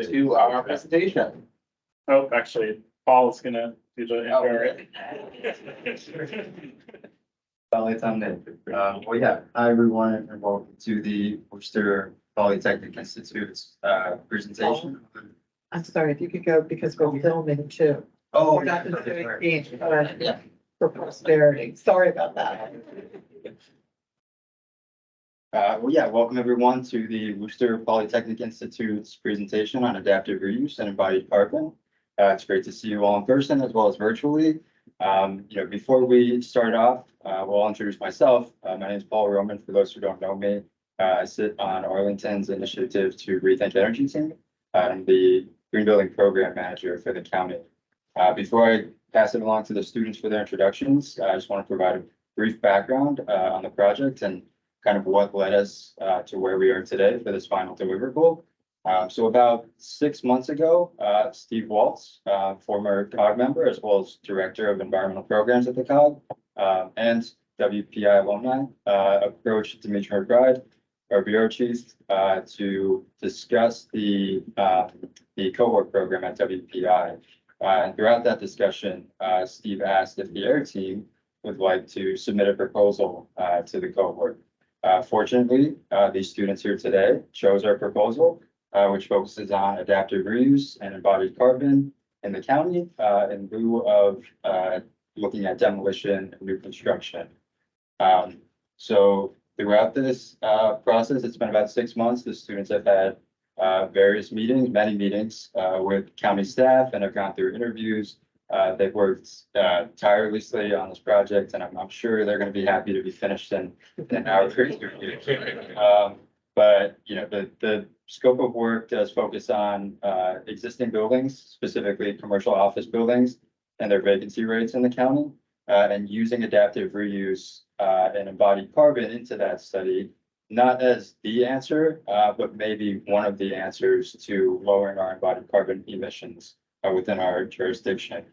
to our presentation. Oh, actually, Paul is gonna do the intro. Well, it's on there. Well, yeah, hi everyone, and welcome to the Worcester Polytechnic Institute's presentation. I'm sorry, if you could go because we're filming too. Oh, We're not just doing each, for posterity. Sorry about that. well, yeah, welcome everyone to the Worcester Polytechnic Institute's presentation on adaptive reuse and embodied carbon. It's great to see you all in person as well as virtually. Before we start off, I'll introduce myself. My name is Paul Roman. For those who don't know me, I sit on Arlington's initiative to rethink energy team. I'm the Green Building Program Manager for the county. Before I pass it along to the students for their introductions, I just want to provide a brief background on the project and kind of what led us to where we are today for this final deliverable. So about 6 months ago, Steve Waltz, former COG member, as well as Director of Environmental Programs at the COG, and WPI alumni, approached Dimitri McBride, our bureau chief, to discuss the cohort program at WPI. And throughout that discussion, Steve asked if the air team would like to submit a proposal to the cohort. Fortunately, these students here today chose our proposal, which focuses on adaptive reuse and embodied carbon in the county in lieu of looking at demolition and new construction. So throughout this process, it's been about 6 months. The students have had various meetings, many meetings with county staff, and have gone through interviews. They've worked tirelessly on this project, and I'm sure they're going to be happy to be finished in our interview. But the scope of work does focus on existing buildings, specifically commercial office buildings, and their vacancy rates in the county, and using adaptive reuse and embodied carbon into that study, not as the answer, but maybe one of the answers to lowering our embodied carbon emissions within our jurisdiction.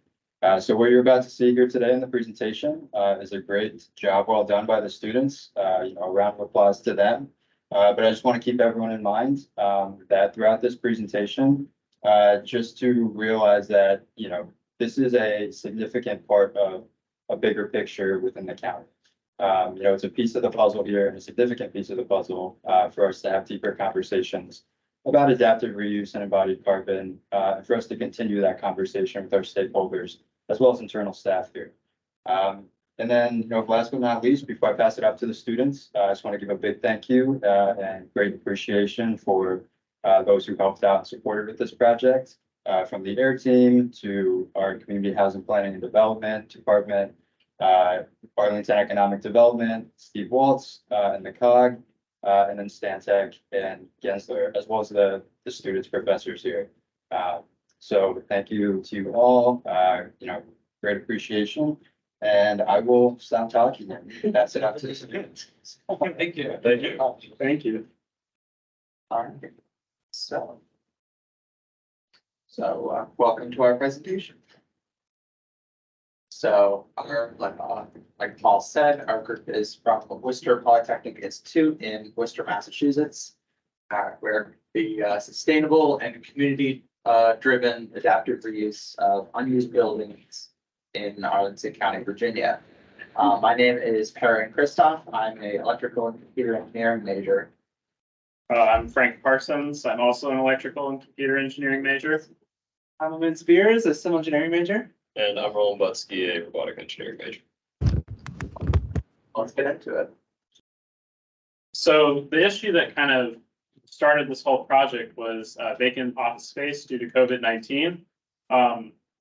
So what you're about to see here today in the presentation is a great job well done by the students. A round of applause to them. But I just want to keep everyone in mind that throughout this presentation, just to realize that, this is a significant part of a bigger picture within the county. It's a piece of the puzzle here, and a significant piece of the puzzle for us to have deeper conversations about adaptive reuse and embodied carbon, and for us to continue that conversation with our stakeholders, as well as internal staff here. And then, last but not least, before I pass it up to the students, I just want to give a big thank you and great appreciation for those who helped out and supported with this project, from the AIR team to our Community Housing Planning and Development Department, Arlington Economic Development, Steve Waltz, and the COG, and then Stantec and Gensler, as well as the students, professors here. So thank you to you all, great appreciation. And I will stop talking and pass it out to the students. Thank you. Thank you. Thank you. All right. So welcome to our presentation. So like Paul said, our group is from Worcester Polytechnic Institute in Worcester, Massachusetts. We're the sustainable and community driven adaptive reuse of unused buildings in Arlington County, Virginia. My name is Perrin Christoph. I'm an electrical and computer engineering major. I'm Frank Parsons. I'm also an electrical and computer engineering major. I'm Vince Beers, a civil engineering major. And I'm Roland Butsky, a robotic engineering major. Let's get into it. So the issue that kind of started this whole project was vacant office space due to COVID-19.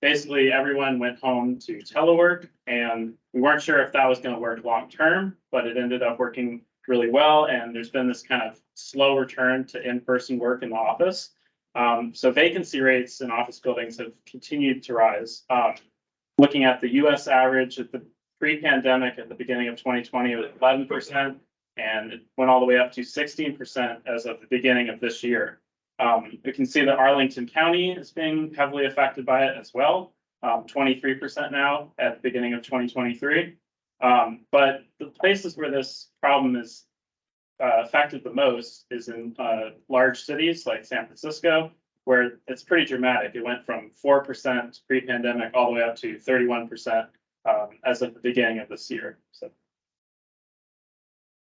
Basically, everyone went home to telework, and we weren't sure if that was going to work long term, but it ended up working really well. And there's been this kind of slow return to in-person work in the office. So vacancy rates in office buildings have continued to rise. Looking at the US average at the pre-pandemic at the beginning of 2020, it was 11%, and it went all the way up to 16% as of the beginning of this year. We can see that Arlington County is being heavily affected by it as well, 23% now at the beginning of 2023. But the places where this problem is affected the most is in large cities like San Francisco, where it's pretty dramatic. It went from 4% pre-pandemic all the way up to 31% as of the beginning of this year.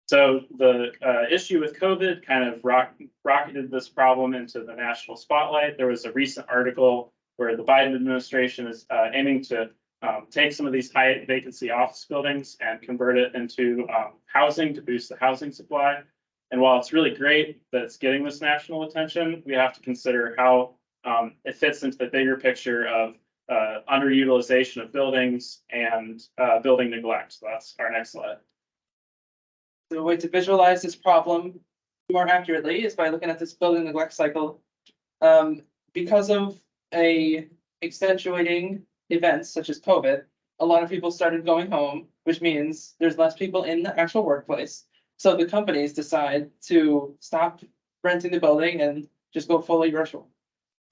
So the issue with COVID kind of rocketed this problem into the national spotlight. There was a recent article where the Biden administration is aiming to take some of these high vacancy office buildings and convert it into housing to boost the housing supply. And while it's really great that it's getting this national attention, we have to consider how it fits into the bigger picture of underutilization of buildings and building neglect. So that's our next slide. The way to visualize this problem more accurately is by looking at this building neglect cycle. Because of accentuating events such as COVID, a lot of people started going home, which means there's less people in the actual workplace. So the companies decide to stop renting the building and just go fully virtual.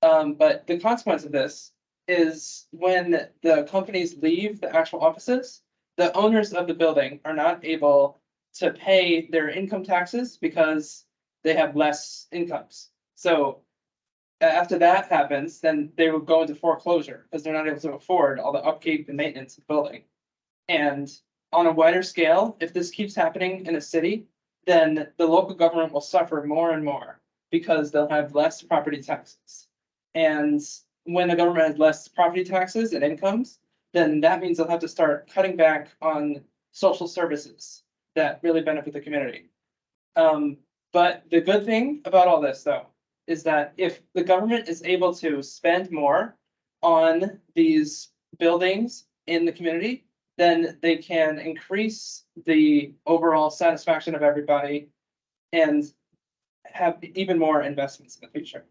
But the consequence of this is when the companies leave the actual offices, the owners of the building are not able to pay their income taxes because they have less incomes. So after that happens, then they will go into foreclosure because they're not able to afford all the upkeep and maintenance of the building. And on a wider scale, if this keeps happening in a city, then the local government will suffer more and more because they'll have less property taxes. And when the government has less property taxes and incomes, then that means they'll have to start cutting back on social services that really benefit the community. But the good thing about all this, though, is that if the government is able to spend more on these buildings in the community, then they can increase the overall satisfaction of everybody and have even more investments in the future.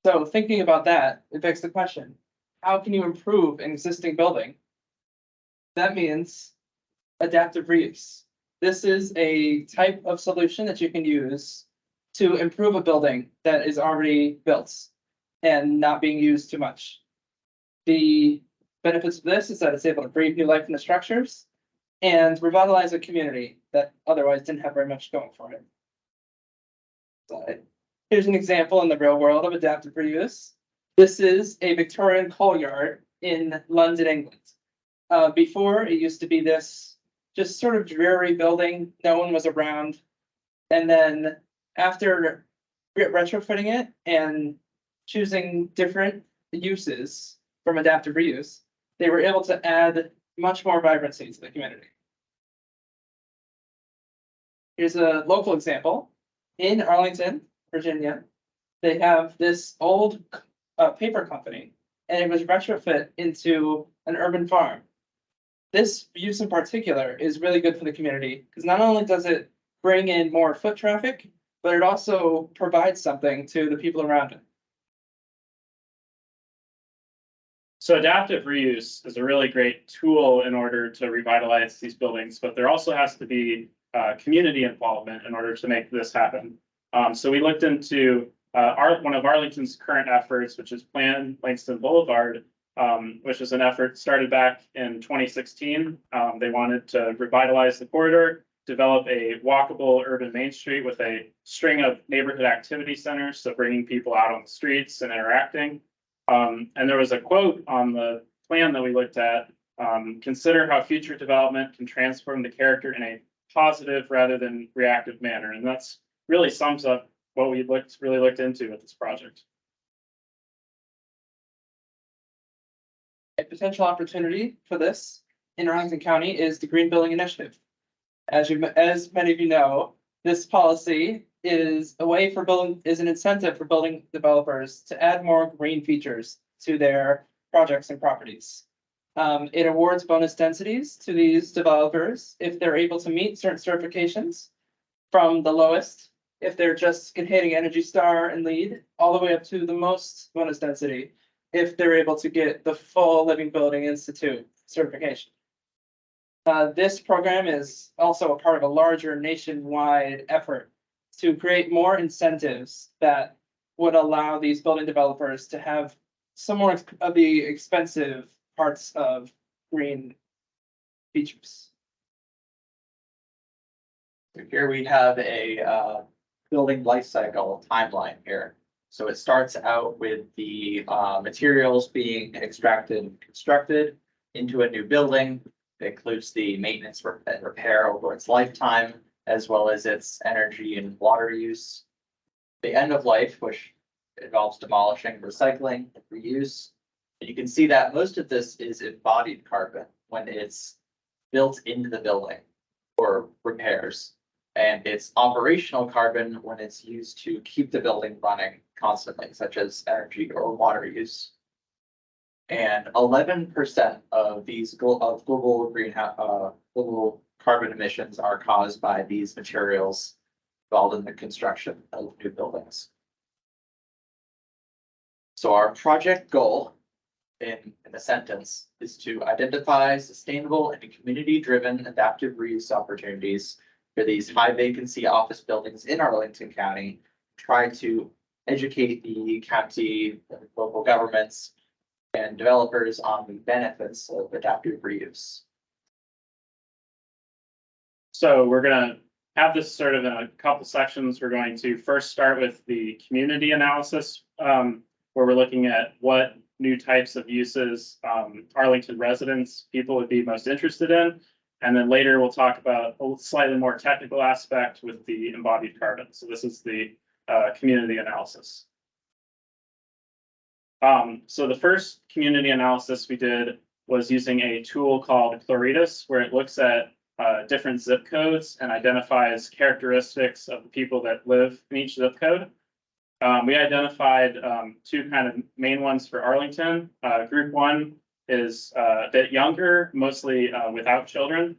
So thinking about that, it begs the question, how can you improve an existing building? That means adaptive reuse. This is a type of solution that you can use to improve a building that is already built and not being used too much. The benefits of this is that it's able to breathe new life in the structures and revitalize a community that otherwise didn't have very much going for it. So here's an example in the real world of adaptive reuse. This is a Victorian coal yard in London, England. Before, it used to be this just sort of dreary building, no one was around. And then after retrofitting it and choosing different uses from adaptive reuse, they were able to add much more vibrancy to the community. Here's a local example. In Arlington, Virginia, they have this old paper company, and it was retrofit into an urban farm. This use in particular is really good for the community because not only does it bring in more foot traffic, but it also provides something to the people around it. So adaptive reuse is a really great tool in order to revitalize these buildings, but there also has to be community involvement in order to make this happen. So we looked into one of Arlington's current efforts, which is Plan Langston Boulevard, which is an effort started back in 2016. They wanted to revitalize the corridor, develop a walkable urban main street with a string of neighborhood activity centers, so bringing people out on the streets and interacting. And there was a quote on the plan that we looked at, consider how future development can transform the character in a positive rather than reactive manner. And that's really sums up what we really looked into with this project. A potential opportunity for this in Arlington County is the Green Building Initiative. As many of you know, this policy is an incentive for building developers to add more green features to their projects and properties. It awards bonus densities to these developers if they're able to meet certain certifications, from the lowest, if they're just hitting Energy Star and LEED, all the way up to the most bonus density, if they're able to get the full Living Building Institute certification. This program is also a part of a larger nationwide effort to create more incentives that would allow these building developers to have some more of the expensive parts of green features. Here we have a building life cycle timeline here. So it starts out with the materials being extracted and constructed into a new building. It includes the maintenance and repair over its lifetime, as well as its energy and water use. The end of life, which involves demolishing, recycling, and reuse. You can see that most of this is embodied carbon when it's built into the building or repairs. And it's operational carbon when it's used to keep the building running constantly, such as energy or water use. And 11% of these global greenhouse global carbon emissions are caused by these materials involved in the construction of new buildings. So our project goal in a sentence is to identify sustainable and community-driven adaptive reuse opportunities for these high vacancy office buildings in Arlington County, try to educate the county, local governments, and developers on the benefits of adaptive reuse. So we're gonna have this sort of in a couple sections. We're going to first start with the community analysis, where we're looking at what new types of uses Arlington residents, people would be most interested in. And then later we'll talk about a slightly more technical aspect with the embodied carbon. So this is the community analysis. So the first community analysis we did was using a tool called Claritas, where it looks at different zip codes and identifies characteristics of the people that live in each zip code. We identified two kind of main ones for Arlington. Group one is a bit younger, mostly without children.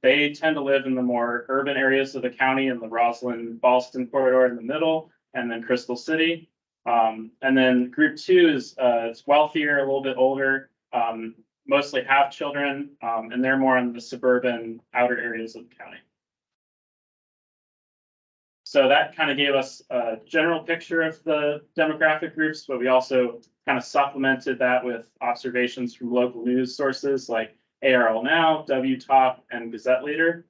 They tend to live in the more urban areas of the county in the Roslyn-Ballston corridor in the middle, and then Crystal City. And then group two is it's wealthier, a little bit older, mostly have children, and they're more in the suburban outer areas of the county. So that kind of gave us a general picture of the demographic groups, but we also kind of supplemented that with observations from local news sources like ARL Now, WTOP, and Gazette Leader.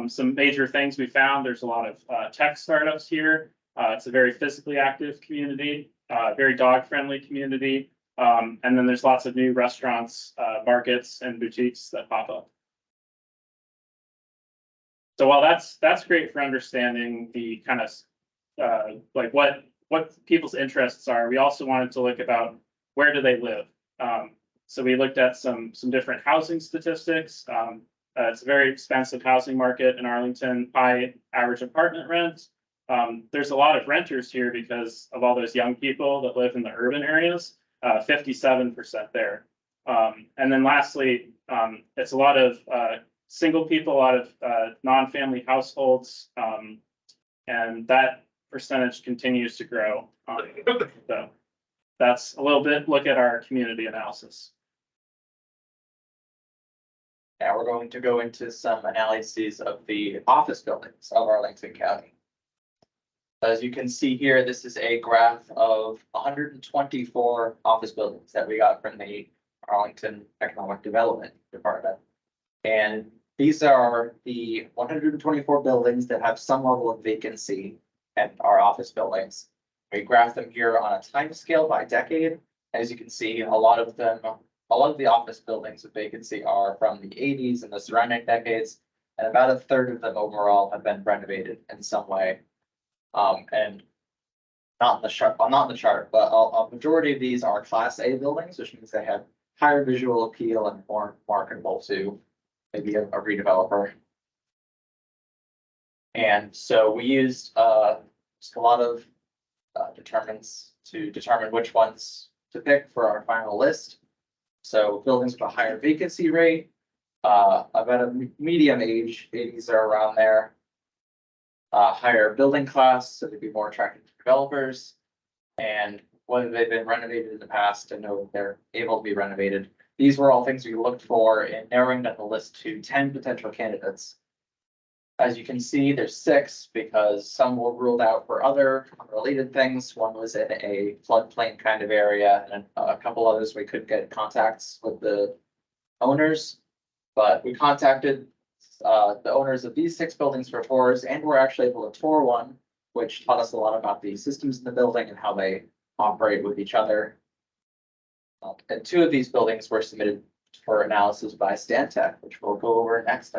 Some major things we found: there's a lot of tech startups here. It's a very physically active community, very dog-friendly community. And then there's lots of new restaurants, markets, and boutiques that pop up. So while that's great for understanding the kind of like what people's interests are, we also wanted to look about where do they live. So we looked at some different housing statistics. It's a very expensive housing market in Arlington, high average apartment rent. There's a lot of renters here because of all those young people that live in the urban areas, 57% there. And then lastly, it's a lot of single people, a lot of non-family households, and that percentage continues to grow. So that's a little bit look at our community analysis. Now we're going to go into some analyses of the office buildings of Arlington County. As you can see here, this is a graph of 124 office buildings that we got from the Arlington Economic Development Department. And these are the 124 buildings that have some level of vacancy at our office buildings. We graph them here on a time scale by decade. As you can see, a lot of the office buildings with vacancy are from the 80s and the surrounding decades, and about a third of them overall have been renovated in some way. And not in the chart, but a majority of these are Class A buildings, which means they have higher visual appeal and more marketable to maybe a redeveloper. And so we used just a lot of determinants to determine which ones to pick for our final list. So buildings with a higher vacancy rate, about a medium age, 80s are around there. Higher building class, so they'd be more attractive to developers, and whether they've been renovated in the past and know they're able to be renovated. These were all things we looked for in narrowing down the list to 10 potential candidates. As you can see, there's 6 because some were ruled out for other unrelated things. One was in a floodplain kind of area, and a couple others we couldn't get contacts with the owners, but we contacted the owners of these 6 buildings for tours, and we're actually able to tour one which taught us a lot about the systems in the building and how they operate with each other. And two of these buildings were submitted for analysis by Stantec, which we'll go over next.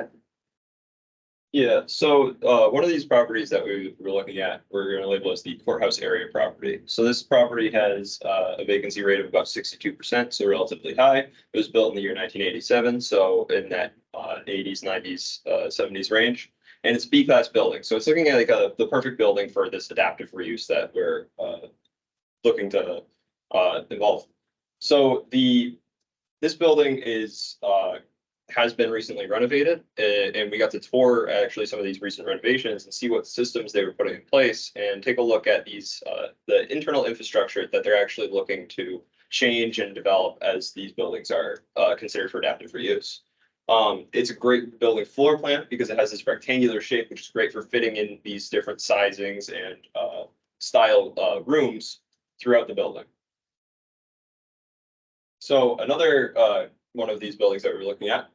Yeah, so one of these properties that we were looking at, we're gonna label as the courthouse area property. So this property has a vacancy rate of about 62%, so relatively high. It was built in the year 1987, so in that 80s, 90s, 70s range. And it's a B-class building, so it's looking at like the perfect building for this adaptive reuse that we're looking to involve. So this building has been recently renovated, and we got to tour actually some of these recent renovations and see what systems they were putting in place and take a look at these the internal infrastructure that they're actually looking to change and develop as these buildings are considered for adaptive reuse. It's a great building floor plan because it has this rectangular shape, which is great for fitting in these different sizings and style rooms throughout the building. So another one of these buildings that we're looking at,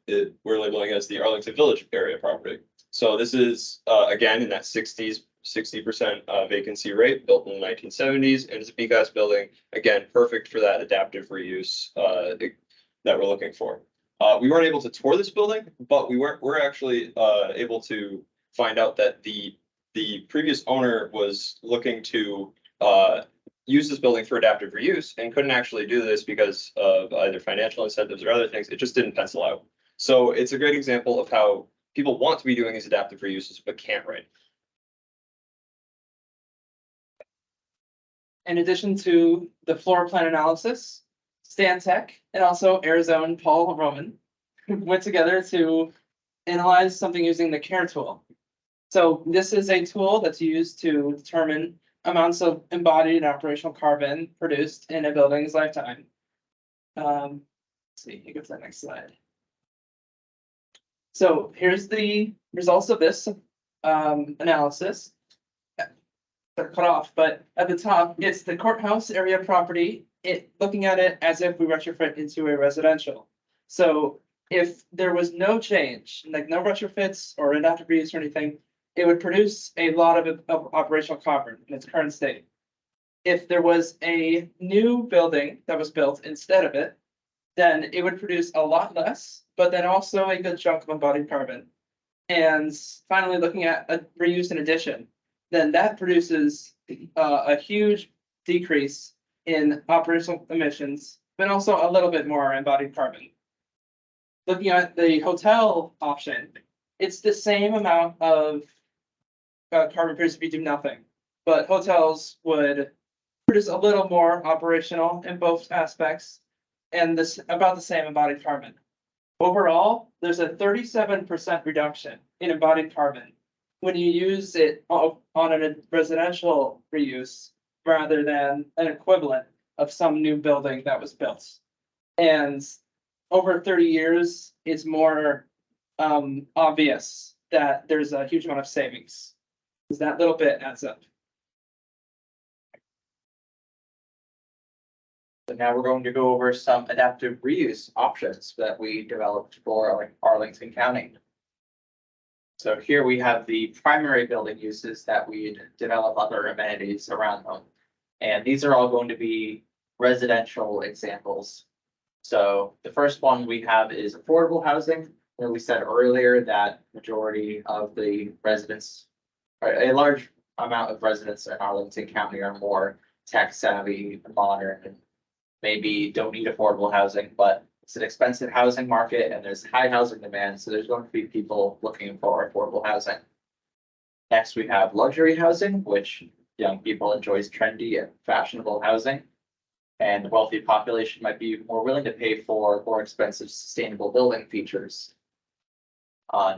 we're labeling as the Arlington Village area property. So this is again in that 60% vacancy rate, built in the 1970s, and it's a B-class building. Again, perfect for that adaptive reuse that we're looking for. We weren't able to tour this building, but we're actually able to find out that the previous owner was looking to use this building for adaptive reuse and couldn't actually do this because of either financial incentives or other things. It just didn't pencil out. So it's a great example of how people want to be doing these adaptive reuses, but can't right. In addition to the floor plan analysis, Stantec and also Arizona Paul Roman went together to analyze something using the CARE tool. So this is a tool that's used to determine amounts of embodied and operational carbon produced in a building's lifetime. Let's see, you go to the next slide. So here's the results of this analysis. They're cut off, but at the top, it's the courthouse area property. Looking at it as if we retrofit into a residential. So if there was no change, like no retrofits or adaptive reuse or anything, it would produce a lot of operational carbon in its current state. If there was a new building that was built instead of it, then it would produce a lot less, but then also a good chunk of embodied carbon. And finally, looking at a reuse in addition, then that produces a huge decrease in operational emissions, but also a little bit more embodied carbon. Looking at the hotel option, it's the same amount of carbon produced if you do nothing, but hotels would produce a little more operational in both aspects, and this about the same embodied carbon. Overall, there's a 37% reduction in embodied carbon when you use it on a residential reuse rather than an equivalent of some new building that was built. And over 30 years, it's more obvious that there's a huge amount of savings. Because that little bit adds up. So now we're going to go over some adaptive reuse options that we developed for Arlington County. So here we have the primary building uses that we'd develop other amenities around them. And these are all going to be residential examples. So the first one we have is affordable housing, where we said earlier that majority of the residents, or a large amount of residents in Arlington County are more tech savvy, modern, and maybe don't need affordable housing, but it's an expensive housing market and there's high housing demand. So there's going to be people looking for affordable housing. Next, we have luxury housing, which young people enjoys trendy and fashionable housing. And the wealthy population might be more willing to pay for more expensive sustainable building features.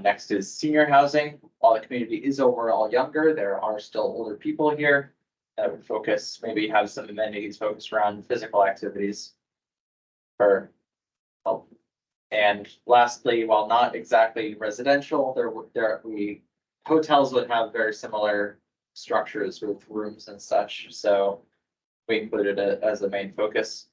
Next is senior housing. While the community is overall younger, there are still older people here that would focus, maybe have some amenities focused around physical activities for help. And lastly, while not exactly residential, hotels would have very similar structures with rooms and such. So we included it as a main focus.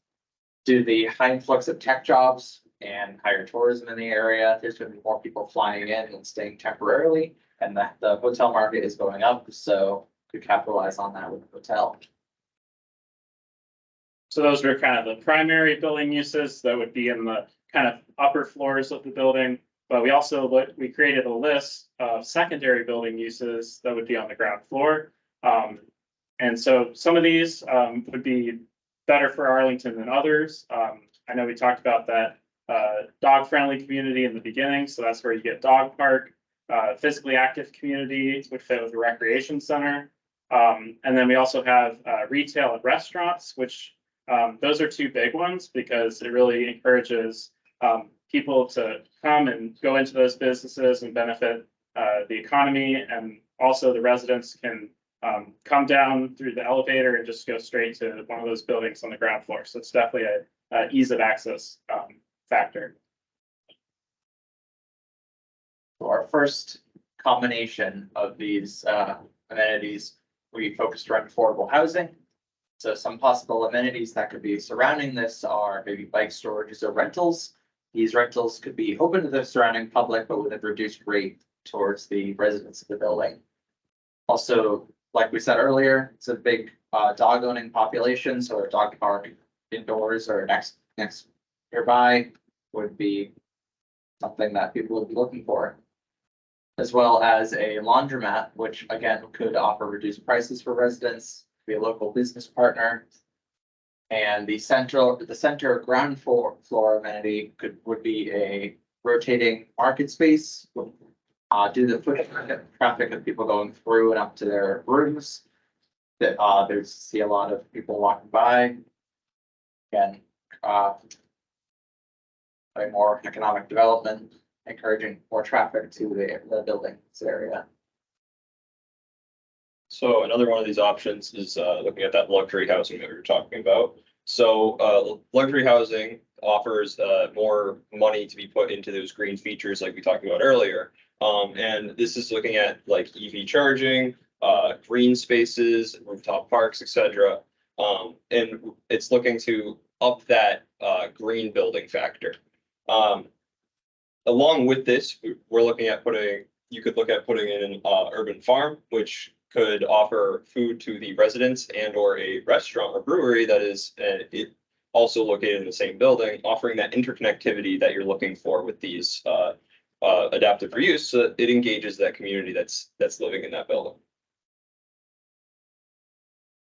Due to the high influx of tech jobs and higher tourism in the area, there's going to be more people flying in and staying temporarily, and the hotel market is going up. So could capitalize on that with a hotel. So those are kind of the primary building uses that would be in the kind of upper floors of the building. But we also we created a list of secondary building uses that would be on the ground floor. And so some of these would be better for Arlington than others. I know we talked about that dog-friendly community in the beginning, so that's where you get dog park. Physically active community would fit with the recreation center. And then we also have retail and restaurants, which those are two big ones because it really encourages people to come and go into those businesses and benefit the economy. And also the residents can come down through the elevator and just go straight to one of those buildings on the ground floor. So it's definitely a ease of access factor. So our first combination of these amenities, we focused around affordable housing. So some possible amenities that could be surrounding this are maybe bike storages or rentals. These rentals could be open to the surrounding public, but with a reduced rate towards the residents of the building. Also, like we said earlier, it's a big dog owning population, so a dog park indoors or next nearby would be something that people would be looking for. As well as a laundromat, which again could offer reduced prices for residents, be a local business partner. And the center ground floor amenity would be a rotating market space. Due to the foot traffic of people going through and up to their rooms, that there's see a lot of people walking by. Again, a more economic development, encouraging more traffic to the buildings area. So another one of these options is looking at that luxury housing that we were talking about. So luxury housing offers more money to be put into those green features like we talked about earlier. And this is looking at like EV charging, green spaces, rooftop parks, etc. And it's looking to up that green building factor. Along with this, we're looking at you could look at putting in an urban farm, which could offer food to the residents and or a restaurant or brewery that is it also located in the same building, offering that interconnectivity that you're looking for with these adaptive reuse, so that it engages that community that's living in that building.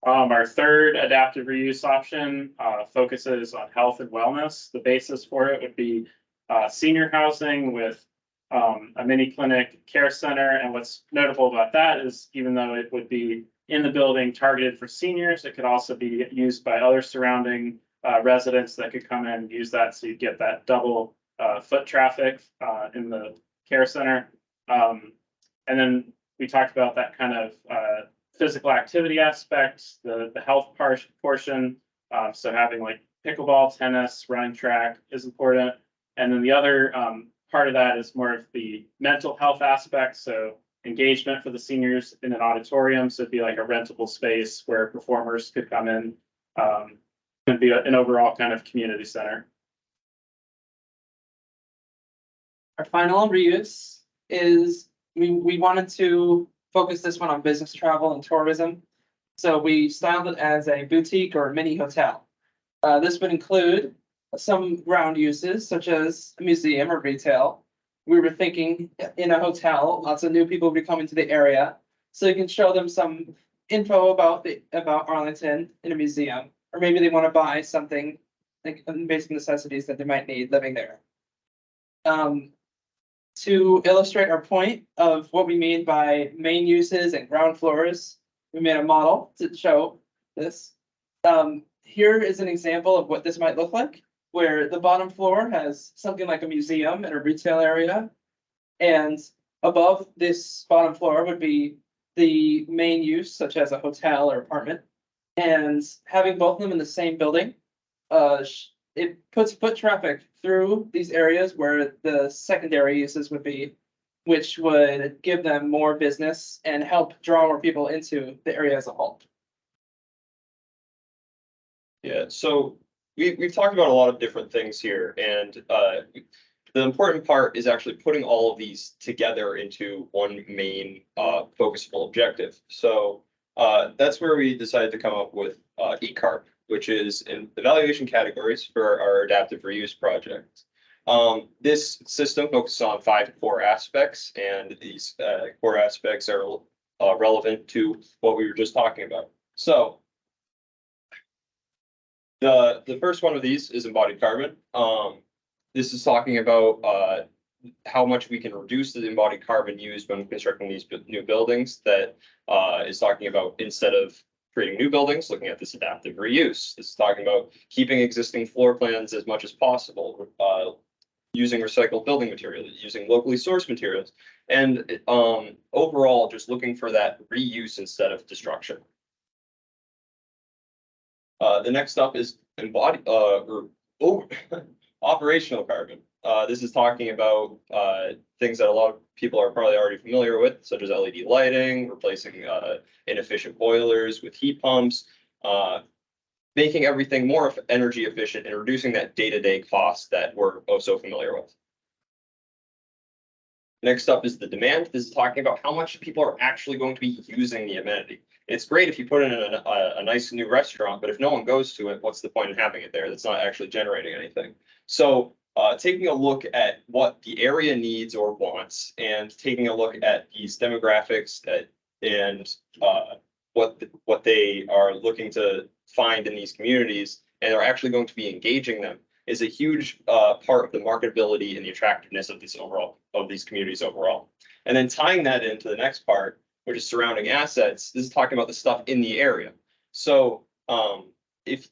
Our third adaptive reuse option focuses on health and wellness. The basis for it would be senior housing with a mini clinic care center. And what's notable about that is even though it would be in the building targeted for seniors, it could also be used by other surrounding residents that could come in and use that. So you get that double foot traffic in the care center. And then we talked about that kind of physical activity aspect, the health portion. So having like pickleball, tennis, running track is important. And then the other part of that is more of the mental health aspect. So engagement for the seniors in an auditorium. So it'd be like a rentable space where performers could come in. Could be an overall kind of community center. Our final reuse is we wanted to focus this one on business travel and tourism. So we styled it as a boutique or a mini hotel. This would include some ground uses such as a museum or retail. We were thinking in a hotel, lots of new people will be coming to the area. So you can show them some info about Arlington in a museum, or maybe they want to buy something like basic necessities that they might need living there. To illustrate our point of what we mean by main uses and ground floors, we made a model to show this. Here is an example of what this might look like, where the bottom floor has something like a museum and a retail area. And above this bottom floor would be the main use, such as a hotel or apartment. And having both of them in the same building, it puts foot traffic through these areas where the secondary uses would be, which would give them more business and help draw more people into the area as a whole. Yeah, so we've talked about a lot of different things here, and the important part is actually putting all of these together into one main focusable objective. So That's where we decided to come up with eCarp, which is in evaluation categories for our adaptive reuse project. This system focuses on 5 core aspects, and these core aspects are relevant to what we were just talking about. So the first one of these is embodied carbon. This is talking about how much we can reduce the embodied carbon used when constructing these new buildings. That is talking about, instead of creating new buildings, looking at this adaptive reuse. This is talking about keeping existing floor plans as much as possible, using recycled building materials, using locally sourced materials, and overall just looking for that reuse instead of destruction. The next up is embodied operational carbon. This is talking about things that a lot of people are probably already familiar with, such as LED lighting, replacing inefficient boilers with heat pumps, making everything more energy efficient and reducing that day-to-day cost that we're so familiar with. Next up is the demand. This is talking about how much people are actually going to be using the amenity. It's great if you put in a nice new restaurant, but if no one goes to it, what's the point in having it there? That's not actually generating anything. So taking a look at what the area needs or wants, and taking a look at these demographics and what they are looking to find in these communities, and are actually going to be engaging them, is a huge part of the marketability and the attractiveness of these communities overall. And then tying that into the next part, which is surrounding assets, this is talking about the stuff in the area. So if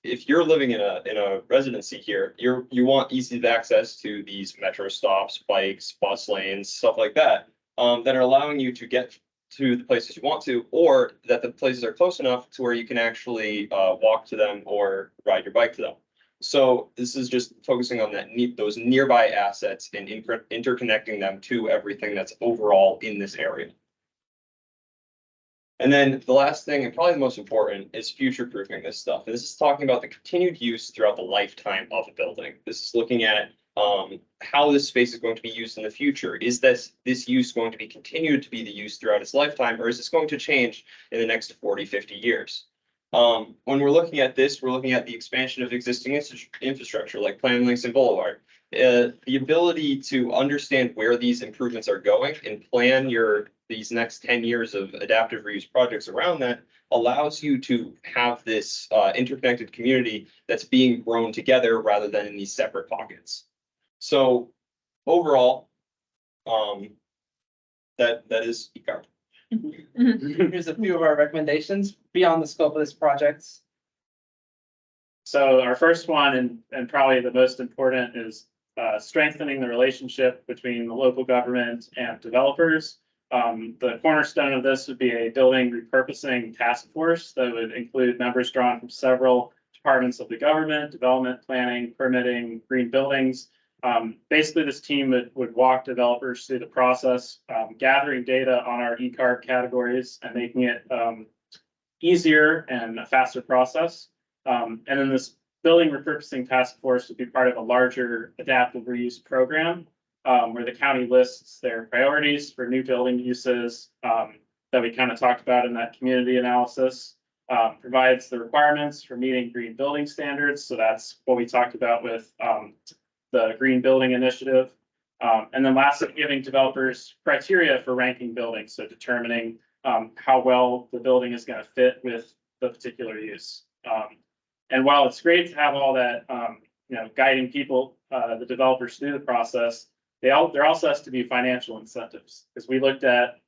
you're living in a residency here, you want easy access to these metro stops, bikes, bus lanes, stuff like that, that are allowing you to get to the places you want to, or that the places are close enough to where you can actually walk to them or ride your bike to them. So this is just focusing on those nearby assets and interconnecting them to everything that's overall in this area. And then the last thing, and probably the most important, is future-proofing this stuff. And this is talking about the continued use throughout the lifetime of a building. This is looking at how this space is going to be used in the future. Is this use going to be continued to be the use throughout its lifetime, or is this going to change in the next 40, 50 years? When we're looking at this, we're looking at the expansion of existing infrastructure like Plan Langston Boulevard. The ability to understand where these improvements are going and plan these next 10 years of adaptive reuse projects around that allows you to have this interconnected community that's being grown together rather than in these separate pockets. So overall, that is eCarp. Here's a few of our recommendations beyond the scope of this project. So our first one, and probably the most important, is strengthening the relationship between the local government and developers. The cornerstone of this would be a building repurposing task force that would include members drawn from several departments of the government: development, planning, permitting, green buildings. Basically, this team would walk developers through the process, gathering data on our eCarb categories and making it easier and a faster process. And then this building repurposing task force would be part of a larger adaptive reuse program, where the county lists their priorities for new building uses that we kind of talked about in that community analysis, provides the requirements for meeting green building standards. So that's what we talked about with the Green Building Initiative. And then lastly, giving developers criteria for ranking buildings, so determining how well the building is going to fit with the particular use. And while it's great to have all that, guiding people, the developers through the process, there also has to be financial incentives, because we looked at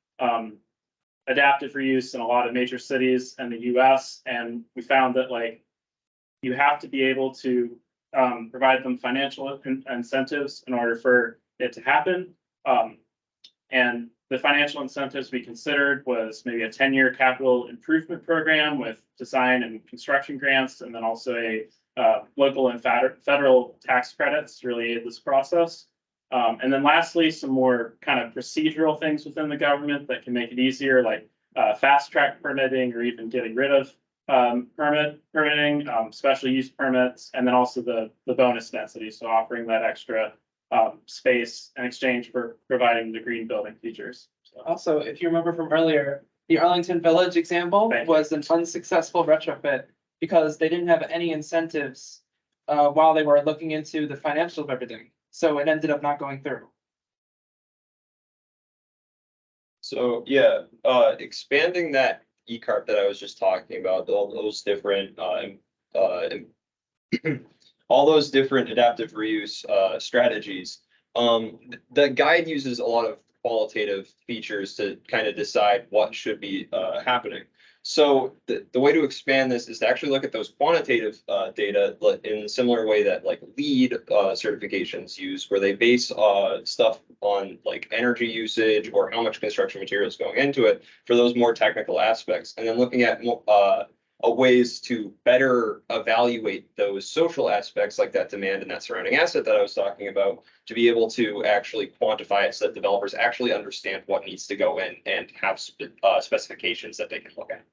adaptive reuse in a lot of major cities in the US, and we found that you have to be able to provide them financial incentives in order for it to happen. And the financial incentives we considered was maybe a 10-year capital improvement program with design and construction grants, and then also a local and federal tax credits to really aid this process. And then lastly, some more kind of procedural things within the government that can make it easier, like fast track permitting, or even getting rid of permitting, special use permits, and then also the bonus density. So offering that extra space in exchange for providing the green building features. So. Also, if you remember from earlier, The Arlington Village example Thank you. was an unsuccessful retrofit because they didn't have any incentives while they were looking into the financials of everything. So it ended up not going through. So, yeah, expanding that e-cart that I was just talking about, all those different, all those different adaptive reuse, strategies. The guide uses a lot of qualitative features to kind of decide what should be, happening. So the way to expand this is to actually look at those quantitative data in a similar way that like LEED certifications use, where they base stuff on like energy usage or how much construction material is going into it for those more technical aspects, and then looking at ways to better evaluate those social aspects like that demand and that surrounding asset that I was talking about, to be able to actually quantify it so that developers actually understand what needs to go in and have specifications that they can look at.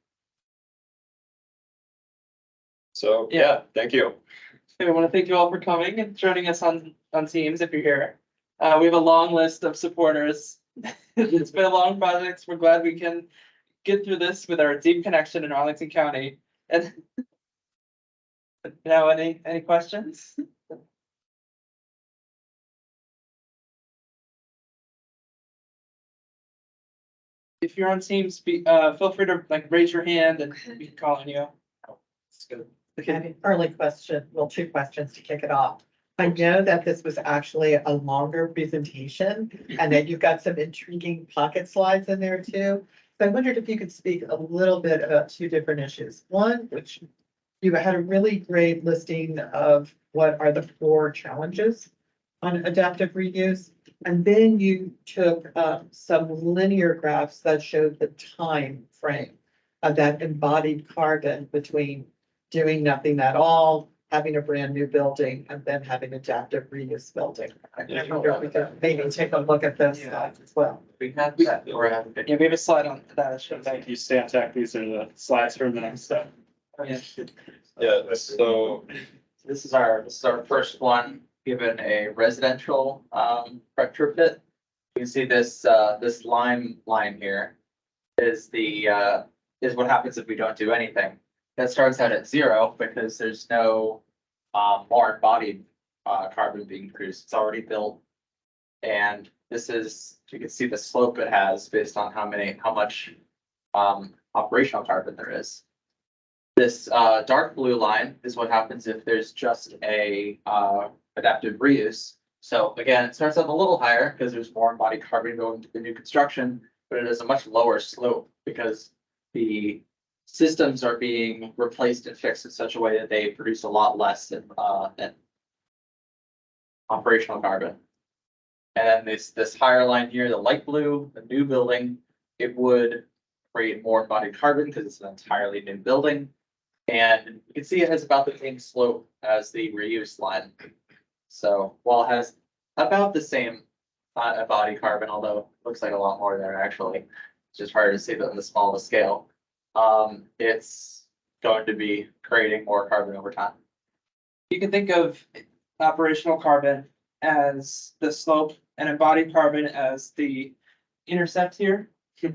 So, yeah, thank you. I want to thank you all for coming and joining us on Teams if you're here. We have a long list of supporters. It's been a long project. We're glad we can get through this with our deep connection in Arlington County. And now, any questions? If you're on Teams, feel free to like raise your hand and we can call on you. It's good. I have an early question, well, two questions to kick it off. I know that this was actually a longer presentation and that you've got some intriguing pocket slides in there too. So I wondered if you could speak a little bit about two different issues. One, which you had a really great listing of what are the 4 challenges on adaptive reuse. And then you took some linear graphs that showed the time frame of that embodied carbon between doing nothing at all, having a brand new building, and then having adaptive reuse building. I wonder if we could maybe take a look at those slides as well. We had that, or have Yeah, we have a slide on that. Thank you, Stantec. These are the slides from the next step. Yeah, so this is our first one, given a residential retrofit. You can see this this line here is is what happens if we don't do anything. That starts out at 0 because there's no more embodied carbon being produced. It's already built. And this is, you can see the slope it has based on how much operational carbon there is. This dark blue line is what happens if there's just a adaptive reuse. So again, it starts out a little higher because there's more embodied carbon going to the new construction, but it is a much lower slope because the systems are being replaced and fixed in such a way that they produce a lot less than operational carbon. And then this higher line here, the light blue, the new building, it would create more embodied carbon because it's an entirely new building. And you can see it has about the same slope as the reuse line. So while it has about the same embodied carbon, although it looks like a lot more there actually, it's just harder to see that on the smaller scale. It's going to be creating more carbon over time. You can think of operational carbon as the slope and embodied carbon as the intercept here. There's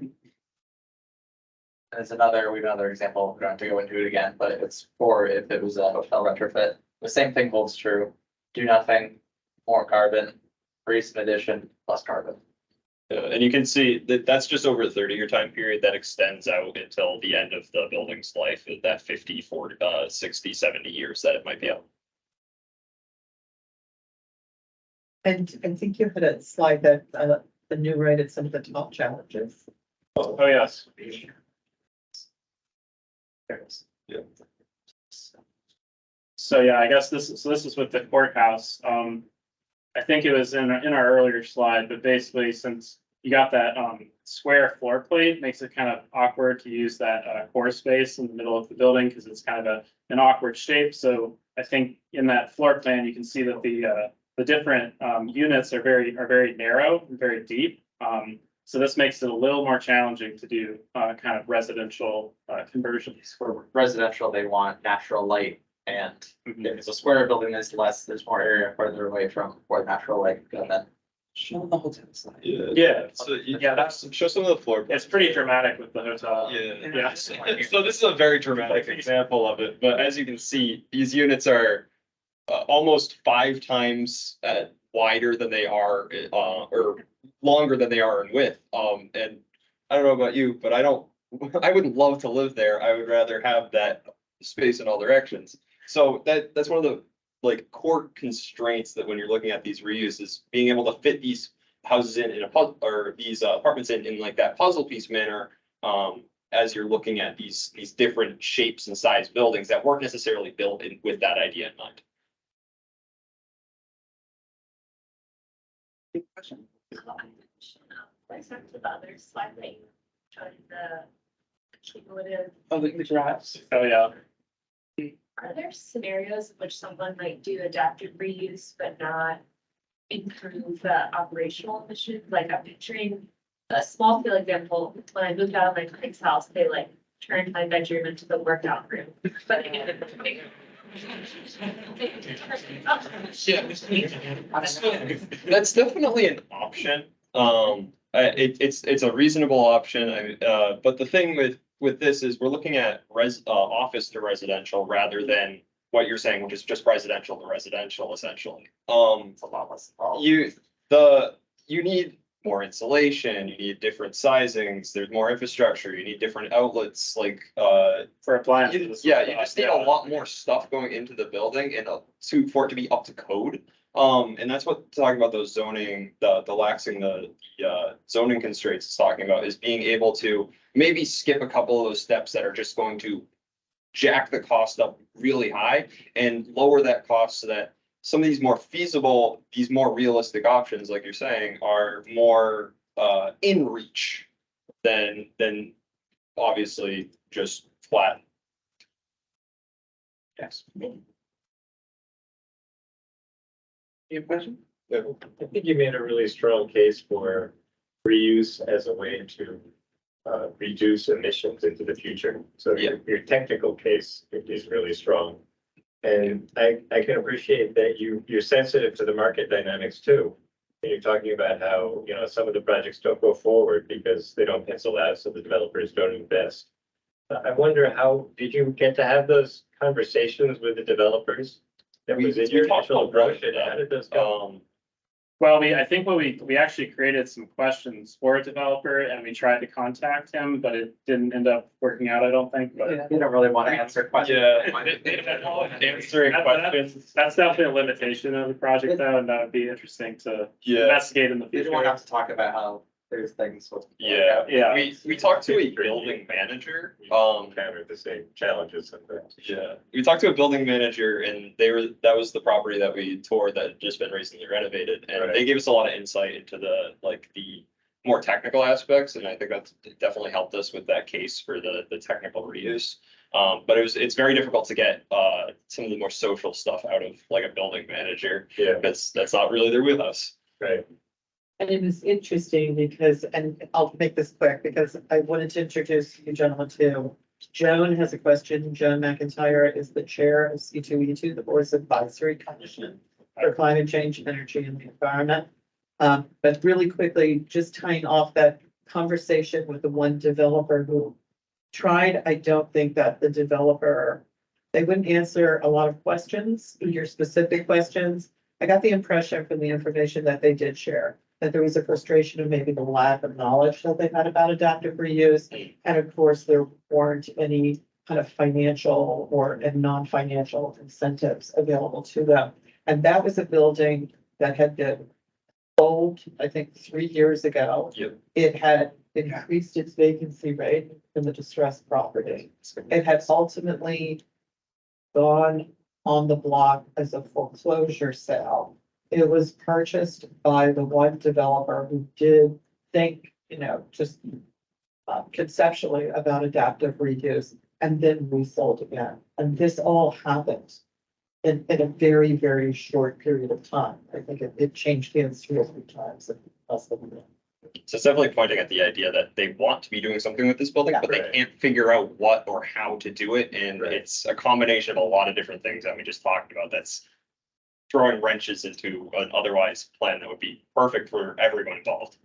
we have another example. We don't have to go into it again, but it's for if it was a hotel retrofit. The same thing holds true. Do nothing, more carbon, reuse in addition, less carbon. and you can see that that's just over a 30-year time period that extends out until the end of the building's life, that 50, 40, 60, 70 years that it might be out. And I think you had a slide that enumerated some of the top challenges. Oh, yes. Yeah. So yeah, I guess this is with the courthouse. I think it was in our earlier slide, but basically since you got that square floor plate, makes it kind of awkward to use that core space in the middle of the building because it's kind of an awkward shape. So I think in that floor plan, you can see that the different units are very narrow and very deep. So this makes it a little more challenging to do kind of residential conversions. For residential, they want natural light, and if it's a square building, there's more area further away from where natural light can go in. Show the hotel slide. Yeah, So, yeah, that's, show some of the floor. it's pretty dramatic with the hotel. Yeah. So this is a very dramatic example of it, but as you can see, these units are almost 5 times wider than they are, or longer than they are in width. And I don't know about you, but I wouldn't love to live there. I would rather have that space in all directions. So that's one of the like core constraints that when you're looking at these reuses, being able to fit these houses in a puzzle, or these apartments in like that puzzle piece manner. As you're looking at these different shapes and size buildings that weren't necessarily built in with that idea in mind. Good question. Like some of the others, slide that you showed the cumulative, Oh, the giraffes. Oh, yeah. are there scenarios in which someone might do adaptive reuse but not improve the operational emissions? Like I'm picturing a small scale example, when I moved out of my parents' house, they like turned my bedroom into the workout room, but they didn't. That's definitely an option. It's a reasonable option. But the thing with this is we're looking at office to residential rather than what you're saying, which is just residential to residential essentially. It's a lot less. You need more insulation, you need different sizings, there's more infrastructure, you need different outlets, like, For appliances. yeah, you just need a lot more stuff going into the building and for it to be up to code. And that's what talking about those zoning, the laxing the zoning constraints is talking about, is being able to maybe skip a couple of those steps that are just going to jack the cost up really high and lower that cost so that some of these more feasible, these more realistic options, like you're saying, are more in reach than obviously just flat. Yes. You have a question? I think you made a really strong case for reuse as a way to reduce emissions into the future. So your technical case is really strong. And I can appreciate that you're sensitive to the market dynamics too. And you're talking about how, you know, some of the projects don't go forward because they don't pencil out, so the developers don't invest. I wonder, how did you get to have those conversations with the developers? That was in your talked initial about both approach, and how did those go? Well, I think we actually created some questions for a developer and we tried to contact him, but it didn't end up working out, I don't think, but. You don't really want to answer questions. Answering questions. That's definitely a limitation of the project though, and that would be interesting to investigate in the You don't want to future. have to talk about how there's things with. Yeah. We talked to a building manager, Encountered the same challenges sometimes. yeah, we talked to a building manager and that was the property that we toured that had just been recently renovated. And they gave us a lot of insight into the more technical aspects. And I think that's definitely helped us with that case for the technical reuse. But it's very difficult to get some of the more social stuff out of like a building manager. Yeah, That's not really their wheelhouse. right. And it was interesting because, and I'll make this quick because I wanted to introduce you gentlemen too. Joan has a question. Joan McIntyre is the chair of C2E2, the Board's Advisory Commission for Climate Change, Energy and the Environment. But really quickly, just tying off that conversation with the one developer who tried, I don't think that the developer, they wouldn't answer a lot of questions, your specific questions. I got the impression from the information that they did share that there was a frustration of maybe the lack of knowledge that they had about adaptive reuse. And of course, there weren't any kind of financial and non-financial incentives available to them. And that was a building that had been sold, I think, 3 years ago. Yep. It had increased its vacancy rate in the distressed property. It had ultimately gone on the block as a foreclosure sale. It was purchased by the one developer who did think, just conceptually about adaptive reuse and then resold again. And this all happened in a very, very short period of time. I think it changed hands 2 or 3 times. So it's definitely pointing at the idea that they want to be doing something with this building, but they Right. can't figure out what or how to do it. And Right. it's a combination of a lot of different things that we just talked about. That's throwing wrenches into an otherwise plan that would be perfect for everyone involved.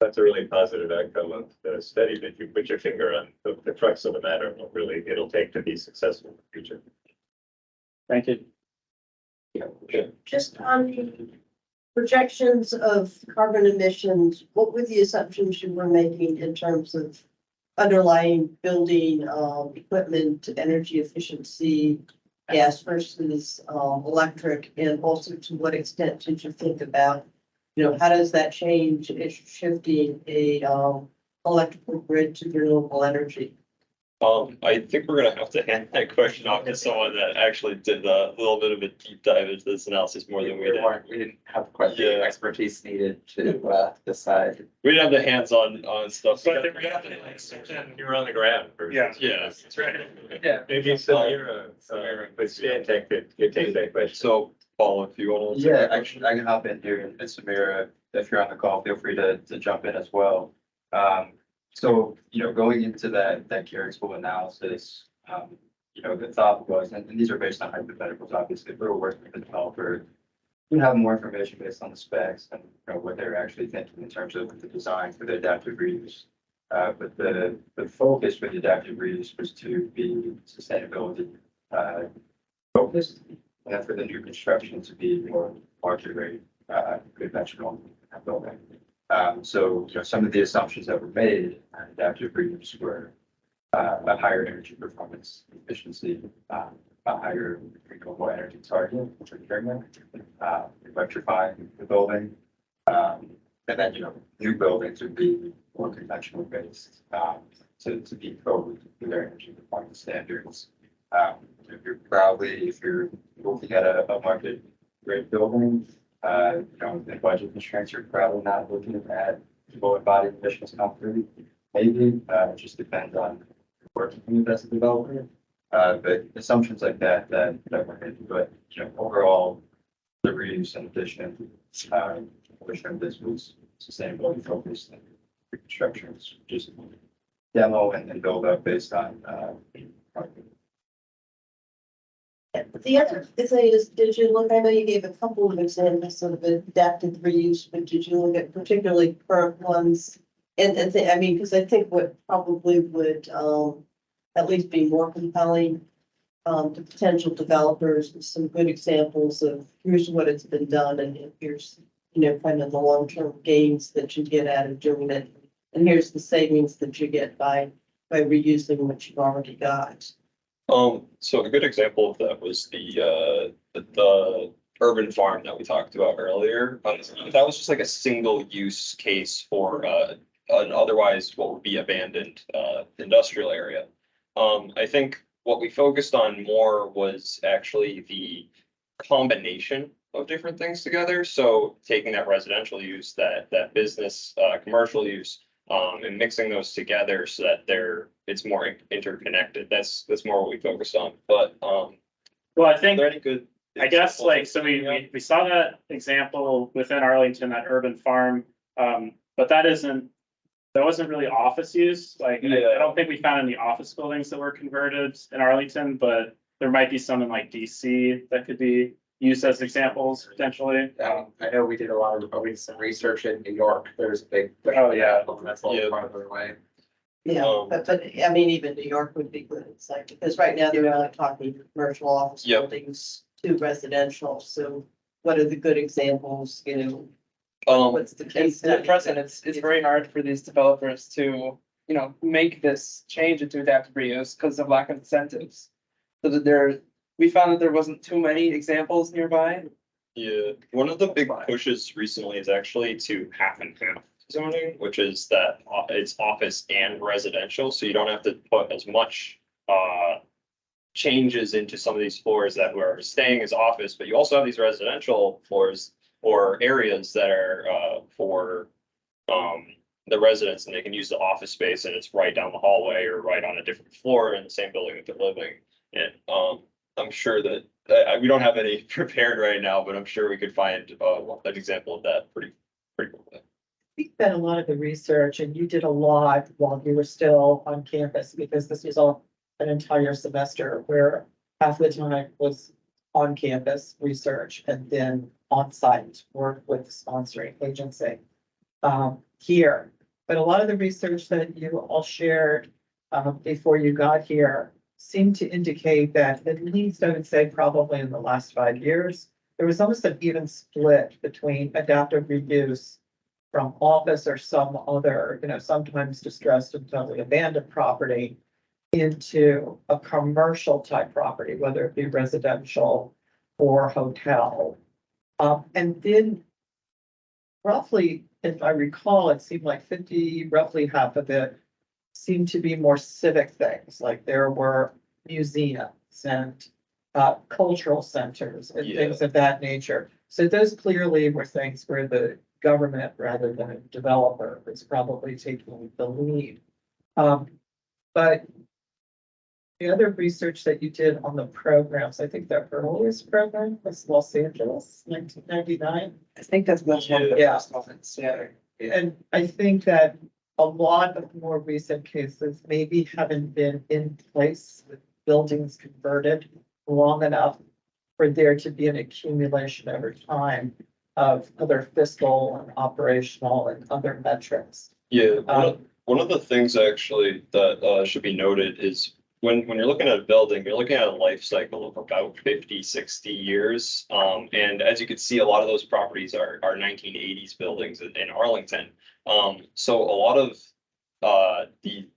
That's a really positive outcome of the study that you put your finger on, the crux of the matter, what really it'll take to be successful in the future. Thank you. Just on the projections of carbon emissions, what were the assumptions you were making in terms of underlying building, equipment, energy efficiency, gas versus, electric, and also to what extent did you think about, how does that change if you're shifting a, electrical grid to renewable energy? I think we're gonna have to hand that question off to someone that actually did a little bit of a deep dive into this analysis more than we did. We didn't have quite the Yeah. expertise needed to decide. We didn't have the hands-on stuff. So I think we have to You were on the ground. Yeah. Yeah, that's right. Yeah. Maybe Samira, with Stantec could take that question. So, Paul, if you wanna. Yeah, actually, I can hop in here, and Samira, if you're on the call, feel free to jump in as well. So, going into that Carricksville analysis, the thought was, and these are based on hypotheticals, obviously, if we were working with the developer, we have more information based on the specs and what they're actually thinking in terms of the design for the adaptive reuse. But the focus for the adaptive reuse was to be sustainability focused, and for the new construction to be more modular, conventional building. So, some of the assumptions that were made on adaptive reuse were a higher energy performance efficiency, a higher renewable energy target for procurement, electrifying the building. And then, new buildings would be more conventional based, to be code with their energy performance standards. If you're looking at a market rate building, the budget constraints are probably not looking at low embodied emissions comfortably. Maybe, it just depends on working with as a developer. But assumptions like that were made, but, overall, the reuse and addition, portion of this was sustainability focused and construction was just demo and build up based on, The other thing is, did you look, I know you gave a couple of examples of adaptive reuse, but did you look at particularly current ones? Because I think what probably would, at least be more compelling, to potential developers with some good examples of here's what it's been done and here's, kind of the long-term gains that you get out of doing it. And here's the savings that you get by reusing what you've already got. So a good example of that was the urban farm that we talked about earlier. That was just like a single use case for an otherwise what would be abandoned industrial area. I think what we focused on more was actually the combination of different things together. So taking that residential use, that business, commercial use, and mixing those together so that it's more interconnected. That's more what we focused on. But Well, I think, are there any good? I guess, examples? so we saw that example within Arlington, that urban farm. But that wasn't really office use. Like, I don't think we found any office buildings that were converted in Arlington, but there might be some in like DC that could be used as examples potentially. I know we did some research in New York. There's a big. Oh, yeah. That's a little farther away. Yeah, but even New York would be good. It's like, because right now they're only talking commercial office Yep. buildings to residential. So what are the good examples, what's the case? At present, it's very hard for these developers to, make this change into adaptive reuse because of lack of incentives. So that we found that there wasn't too many examples nearby. Yeah, one of the big pushes recently is actually to half and half zoning, which is that it's office and residential, so you don't have to put as much changes into some of these floors that were staying as office, but you also have these residential floors or areas that are for the residents, and they can use the office space and it's right down the hallway or right on a different floor in the same building that they're living in. I'm sure that we don't have any prepared right now, but I'm sure we could find an example of that pretty quickly. We've done a lot of the research and you did a lot while you were still on campus because this was all an entire semester where half the time was on-campus research and then on-site work with the sponsoring agency here. But a lot of the research that you all shared before you got here seemed to indicate that, at least I would say probably in the last 5 years, there was almost an even split between adaptive reuse from office or some other, sometimes distressed and totally abandoned property into a commercial type property, whether it be residential or hotel. And then roughly, if I recall, it seemed like roughly half of it seemed to be more civic things, like there were museums and cultural centers and things of that nature. So those clearly were things where the government, rather than a developer, was probably taking the lead. But the other research that you did on the programs, I think the earliest program was Los Angeles, 1999. I think that's one of the Yeah. first moments, yeah. And I think that a lot of more recent cases maybe haven't been in place with buildings converted long enough for there to be an accumulation over time of other fiscal and operational and other metrics. Yeah, one of the things actually that should be noted is when you're looking at a building, you're looking at a life cycle of about 50, 60 years. And as you can see, a lot of those properties are 1980s buildings in Arlington. So a lot of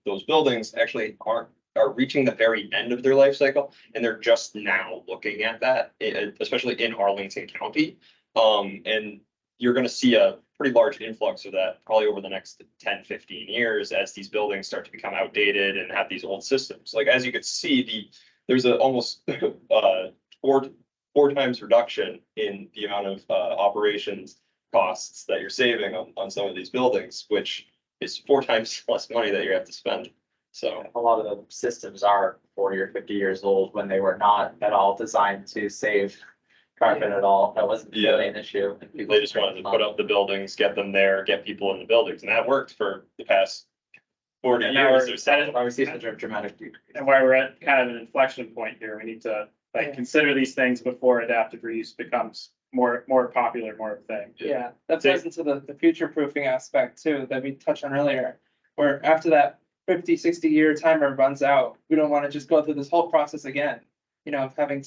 those buildings actually are reaching the very end of their life cycle, and they're just now looking at that, especially in Arlington County. And you're going to see a pretty large influx of that probably over the next 10, 15 years as these buildings start to become outdated and have these old systems. Like, as you can see, there's a almost four times reduction in the amount of operations costs that you're saving on some of these buildings, which is 4 times less money that you have to spend. So A lot of the systems are 40 or 50 years old when they were not at all designed to save carbon at all. That wasn't really an issue. they just wanted to put up the buildings, get them there, get people in the buildings, and that worked for the past 40 And now years we're or so. Why we see such a dramatic decrease. And why we're at kind of an inflection point here, we need to consider these things before adaptive reuse becomes more popular, more of a thing. Yeah, that plays into the future proofing aspect too, that we touched on earlier, where after that 50, 60 year timer runs out, we don't want to just go through this whole process again, of having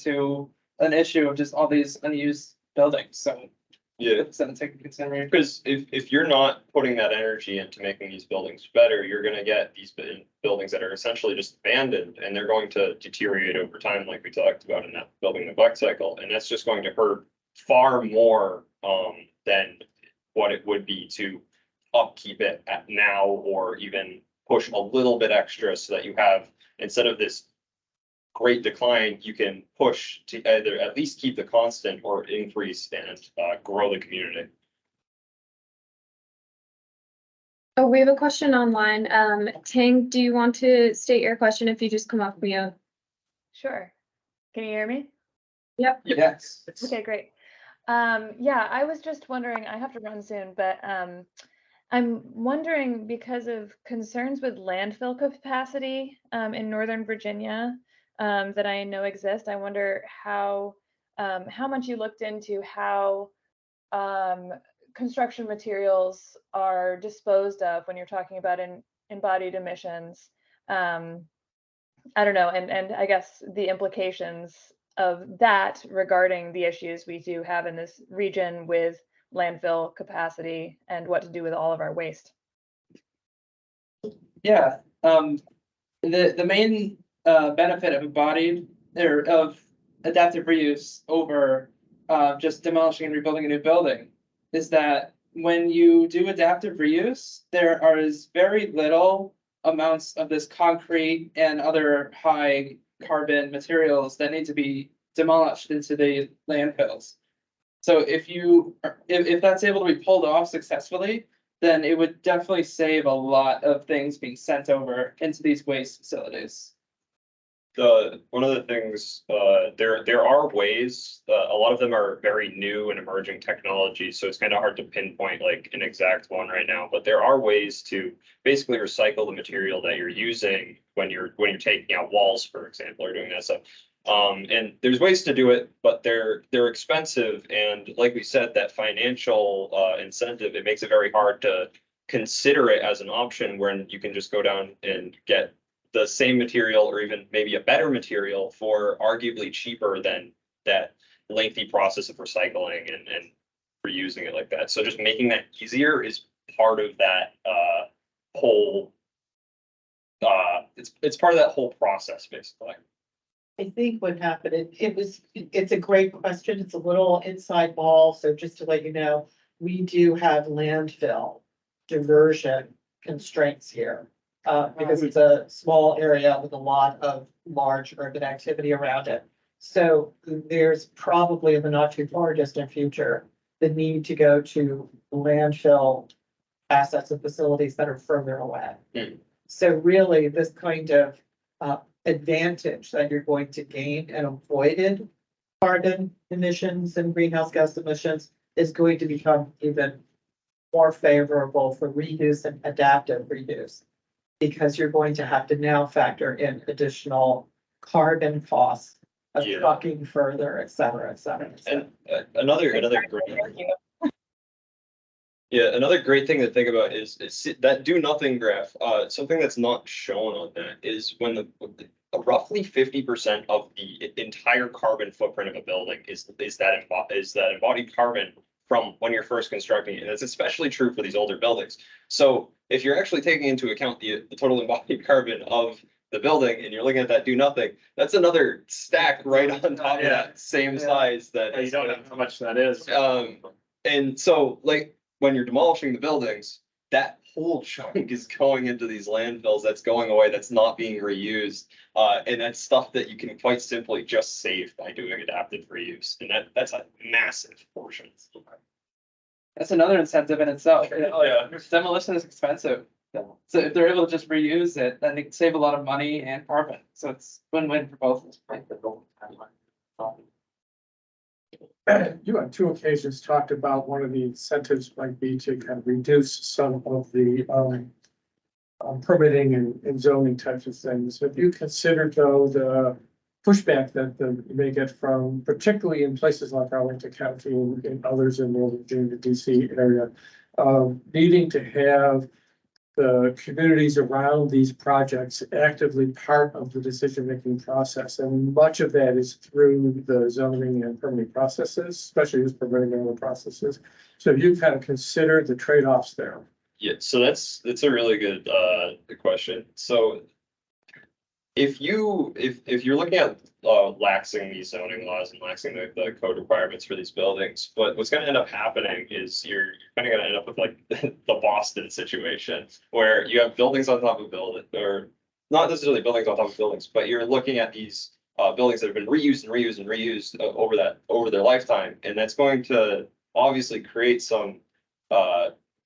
an issue of just all these unused buildings, so. Yeah. Something to take into consideration. Because if you're not putting that energy into making these buildings better, you're gonna get these buildings that are essentially just abandoned, and they're going to deteriorate over time, like we talked about in that building neglect cycle, and that's just going to hurt far more than what it would be to upkeep it at now, or even push a little bit extra so that you have, instead of this great decline, you can push to either at least keep the constant or increase and grow the community. Oh, we have a question online. Ting, do you want to state your question if you just come off mute? Sure. Can you hear me? Yep. Yes. Okay, great. Yeah, I was just wondering, I have to run soon, but I'm wondering, because of concerns with landfill capacity in Northern Virginia that I know exist, I wonder how much you looked into how construction materials are disposed of when you're talking about embodied emissions. I don't know, and I guess the implications of that regarding the issues we do have in this region with landfill capacity and what to do with all of our waste. Yeah, the main benefit of of adaptive reuse over just demolishing and rebuilding a new building is that when you do adaptive reuse, there is very little amounts of this concrete and other high carbon materials that need to be demolished into the landfills. So if that's able to be pulled off successfully, then it would definitely save a lot of things being sent over into these waste facilities. One of the things, there are ways, a lot of them are very new and emerging technologies, so it's kind of hard to pinpoint like an exact one right now, but there are ways to basically recycle the material that you're using when you're taking out walls, for example, or doing that stuff. And there's ways to do it, but they're expensive. And like we said, that financial incentive, it makes it very hard to consider it as an option when you can just go down and get the same material or even maybe a better material for arguably cheaper than that lengthy process of recycling and reusing it like that. So just making that easier is part of that whole it's part of that whole process, basically. I think what happened, it's a great question. It's a little inside ball. So just to let you know, we do have landfill diversion constraints here. Because it's a small area with a lot of large urban activity around it. So there's probably in the not too far distant future, the need to go to landfill assets and facilities that are further away. Mm. So really, this kind of advantage that you're going to gain and avoided carbon emissions and greenhouse gas emissions is going to become even more favorable for reuse and adaptive reuse. Because you're going to have to now factor in additional carbon costs of Yeah. trucking further, et cetera, et cetera. Et cetera. And another great thing to think about is that do nothing graph. Something that's not shown on that is when the roughly 50% of the entire carbon footprint of a building is that embodied carbon from when you're first constructing it. And it's especially true for these older buildings. So if you're actually taking into account the total embodied carbon of the building and you're looking at that do nothing, that's another stack right on top of that same size that You don't know how much that is. and so like when you're demolishing the buildings, that whole chunk is going into these landfills that's going away, that's not being reused. And that's stuff that you can quite simply just save by doing adaptive reuse. And that's a massive portion. That's another incentive in itself. Yeah. Demolition is expensive. So if they're able to just reuse it, then they save a lot of money and carbon. So it's win-win for both. You on two occasions talked about one of the incentives might be to kind of reduce some of the permitting and zoning types of things. Have you considered though the pushback that you may get from, particularly in places like Arlington County and others in Northern Virginia, DC area, needing to have the communities around these projects actively part of the decision-making process. And much of that is through the zoning and permitting processes, especially as permitting and other processes. So you've kind of considered the trade-offs there. Yeah, so that's a really good question. So if you're looking at laxing these zoning laws and laxing the code requirements for these buildings, but what's going to end up happening is you're kind of going to end up with like the Boston situation where you have buildings on top of buildings, or not necessarily buildings on top of buildings, but you're looking at these buildings that have been reused and reused and reused over their lifetime, and that's going to obviously create some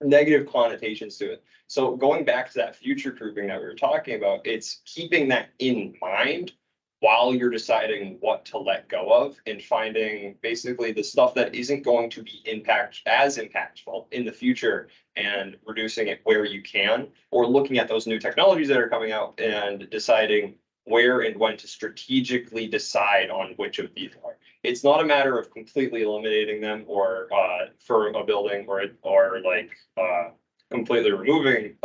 negative connotations to it. So going back to that future proofing that we were talking about, it's keeping that in mind while you're deciding what to let go of and finding basically the stuff that isn't going to be as impactful in the future and reducing it where you can, or looking at those new technologies that are coming out and deciding where and when to strategically decide on which of these are. It's not a matter of completely eliminating them or for a building or like completely removing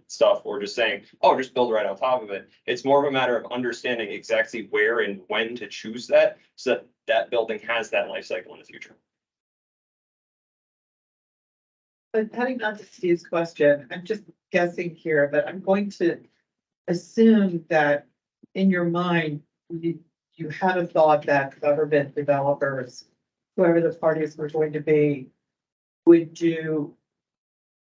stuff or just saying, oh, just build right on top of it. It's more of a matter of understanding exactly where and when to choose that so that that building has that life cycle in the future. But heading on to Steve's question, I'm just guessing here, but I'm going to assume that in your mind, you had a thought that government developers, whoever the parties were going to be, would do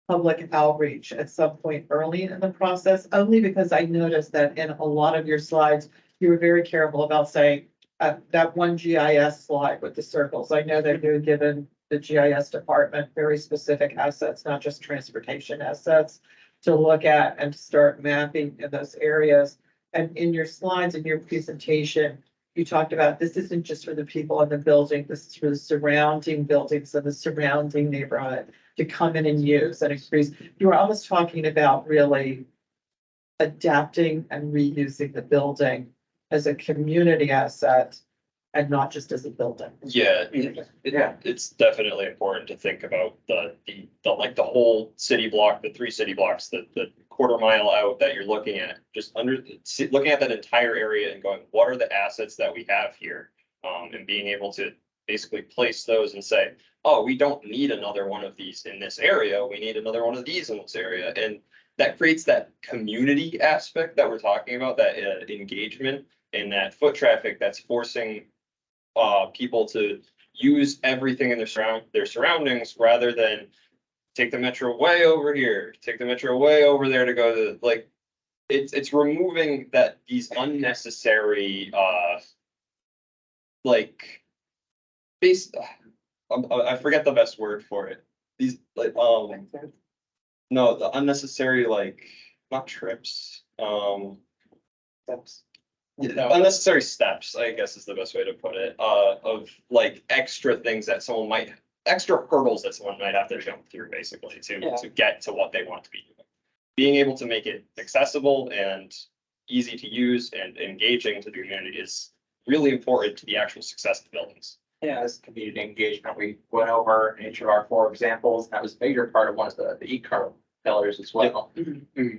public outreach at some point early in the process, only because I noticed that in a lot of your slides, you were very careful about saying that one GIS slide with the circles. I know that you've given the GIS department very specific assets, not just transportation assets, to look at and start mapping in those areas. And in your slides, in your presentation, you talked about this isn't just for the people in the building, this is for the surrounding buildings and the surrounding neighborhood to come in and use and increase. You were almost talking about really adapting and reusing the building as a community asset and not just as a building. Yeah, Yeah. it's definitely important to think about like the whole city block, the 3 city blocks, the quarter mile out that you're looking at, just looking at that entire area and going, what are the assets that we have here? And being able to basically place those and say, oh, we don't need another one of these in this area. We need another one of these in this area. And that creates that community aspect that we're talking about, that engagement and that foot traffic that's forcing people to use everything in their surroundings rather than take the metro way over here, take the metro way over there to go to, like, it's removing these unnecessary like I forget the best word for it. These like no, the unnecessary, like, not trips, Steps. yeah, unnecessary steps, I guess is the best way to put it, of like extra things that extra hurdles that someone might have to jump through basically to get to what they want to be doing. Being able to make it accessible and easy to use and engaging to the community is really important to the actual success of buildings. Yeah, this community engagement, we went over each of our 4 examples. That was a major part of one of the e-car pillars as well.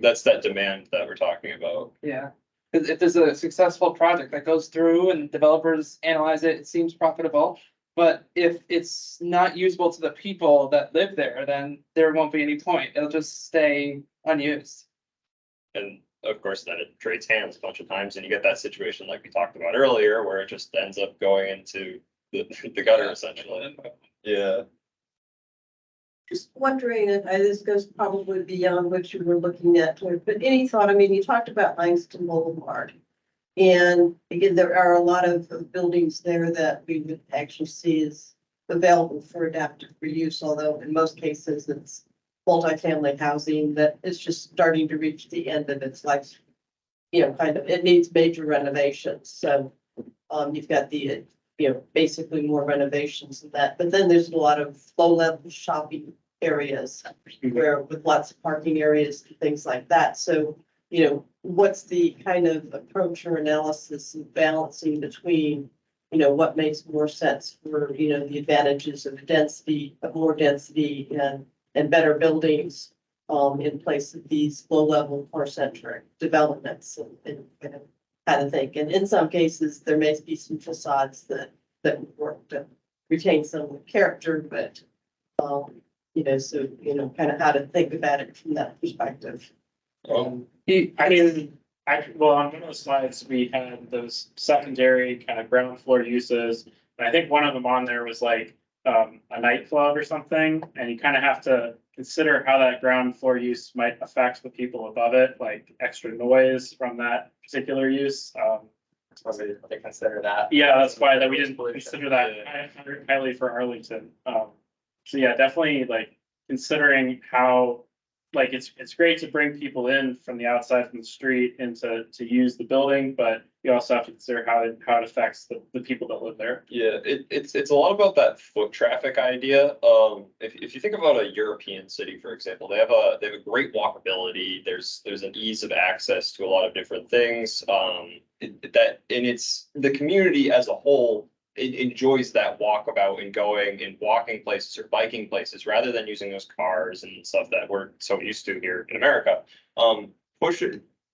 That's that demand that we're talking about. Yeah, because if there's a successful project that goes through and developers analyze it, it seems profitable. But if it's not usable to the people that live there, then there won't be any point. It'll just stay unused. And of course, then it trades hands a bunch of times and you get that situation like we talked about earlier, where it just ends up going into the gutter essentially. Yeah. Just wondering, and this goes probably beyond what you were looking at, but any thought, I mean, you talked about Langston Boulevard. And again, there are a lot of buildings there that we would actually see as available for adaptive reuse, although in most cases it's multifamily housing that is just starting to reach the end of its life. You know, kind of, it needs major renovations, so you've got the, basically more renovations than that, but then there's a lot of low-level shopping areas where with lots of parking areas and things like that, so what's the kind of approach or analysis and balancing between, what makes more sense for, the advantages of more density and better buildings in place of these low-level car-centric developments and kind of thing. And in some cases, there may be some facades that work to retain some of the character, but so kind of how to think about it from that perspective. I mean, well, on one of the slides, we had those secondary kind of ground floor uses. And I think one of them on there was like a nightclub or something, and you kind of have to consider how that ground floor use might affect the people above it, like extra noise from that particular use. So they consider that. Yeah, that's why that we didn't consider that highly for Arlington. So yeah, definitely like considering how, like, it's great to bring people in from the outside from the street and to use the building, but you also have to consider how it affects the people that live there. Yeah, it's a lot about that foot traffic idea. If you think about a European city, for example, they have a great walkability. There's an ease of access to a lot of different things. It's the community as a whole, it enjoys that walkabout and going and walking places or biking places rather than using those cars and stuff that we're so used to here in America.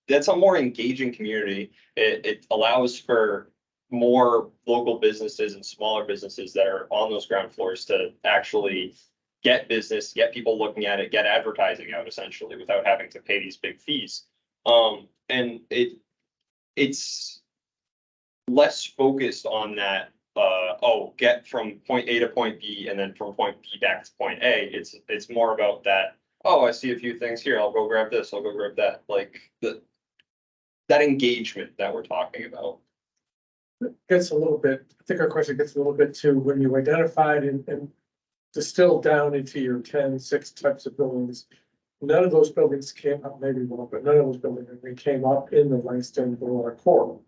That's a more engaging community. It allows for more local businesses and smaller businesses that are on those ground floors to actually get business, get people looking at it, get advertising out essentially without having to pay these big fees. And it's less focused on that, get from point A to point B and then from point B back to point A. It's more about that, I see a few things here, I'll go grab this, I'll go grab that, like that engagement that we're talking about. Gets a little bit, I think our question gets a little bit to when you identified and distilled down into your 6 types of buildings. None of those buildings came up, maybe one, but none of those buildings came up in the Langston Boulevard corridor.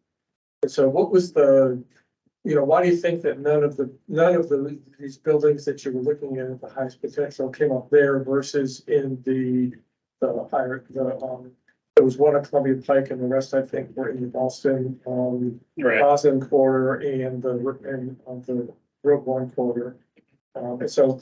And so what was why do you think that none of these buildings that you were looking at the highest potential came up there versus in the There was one at Columbia Pike and the rest, I think, were in the Boston, Right. Boston corridor and the Route 1 corridor. And so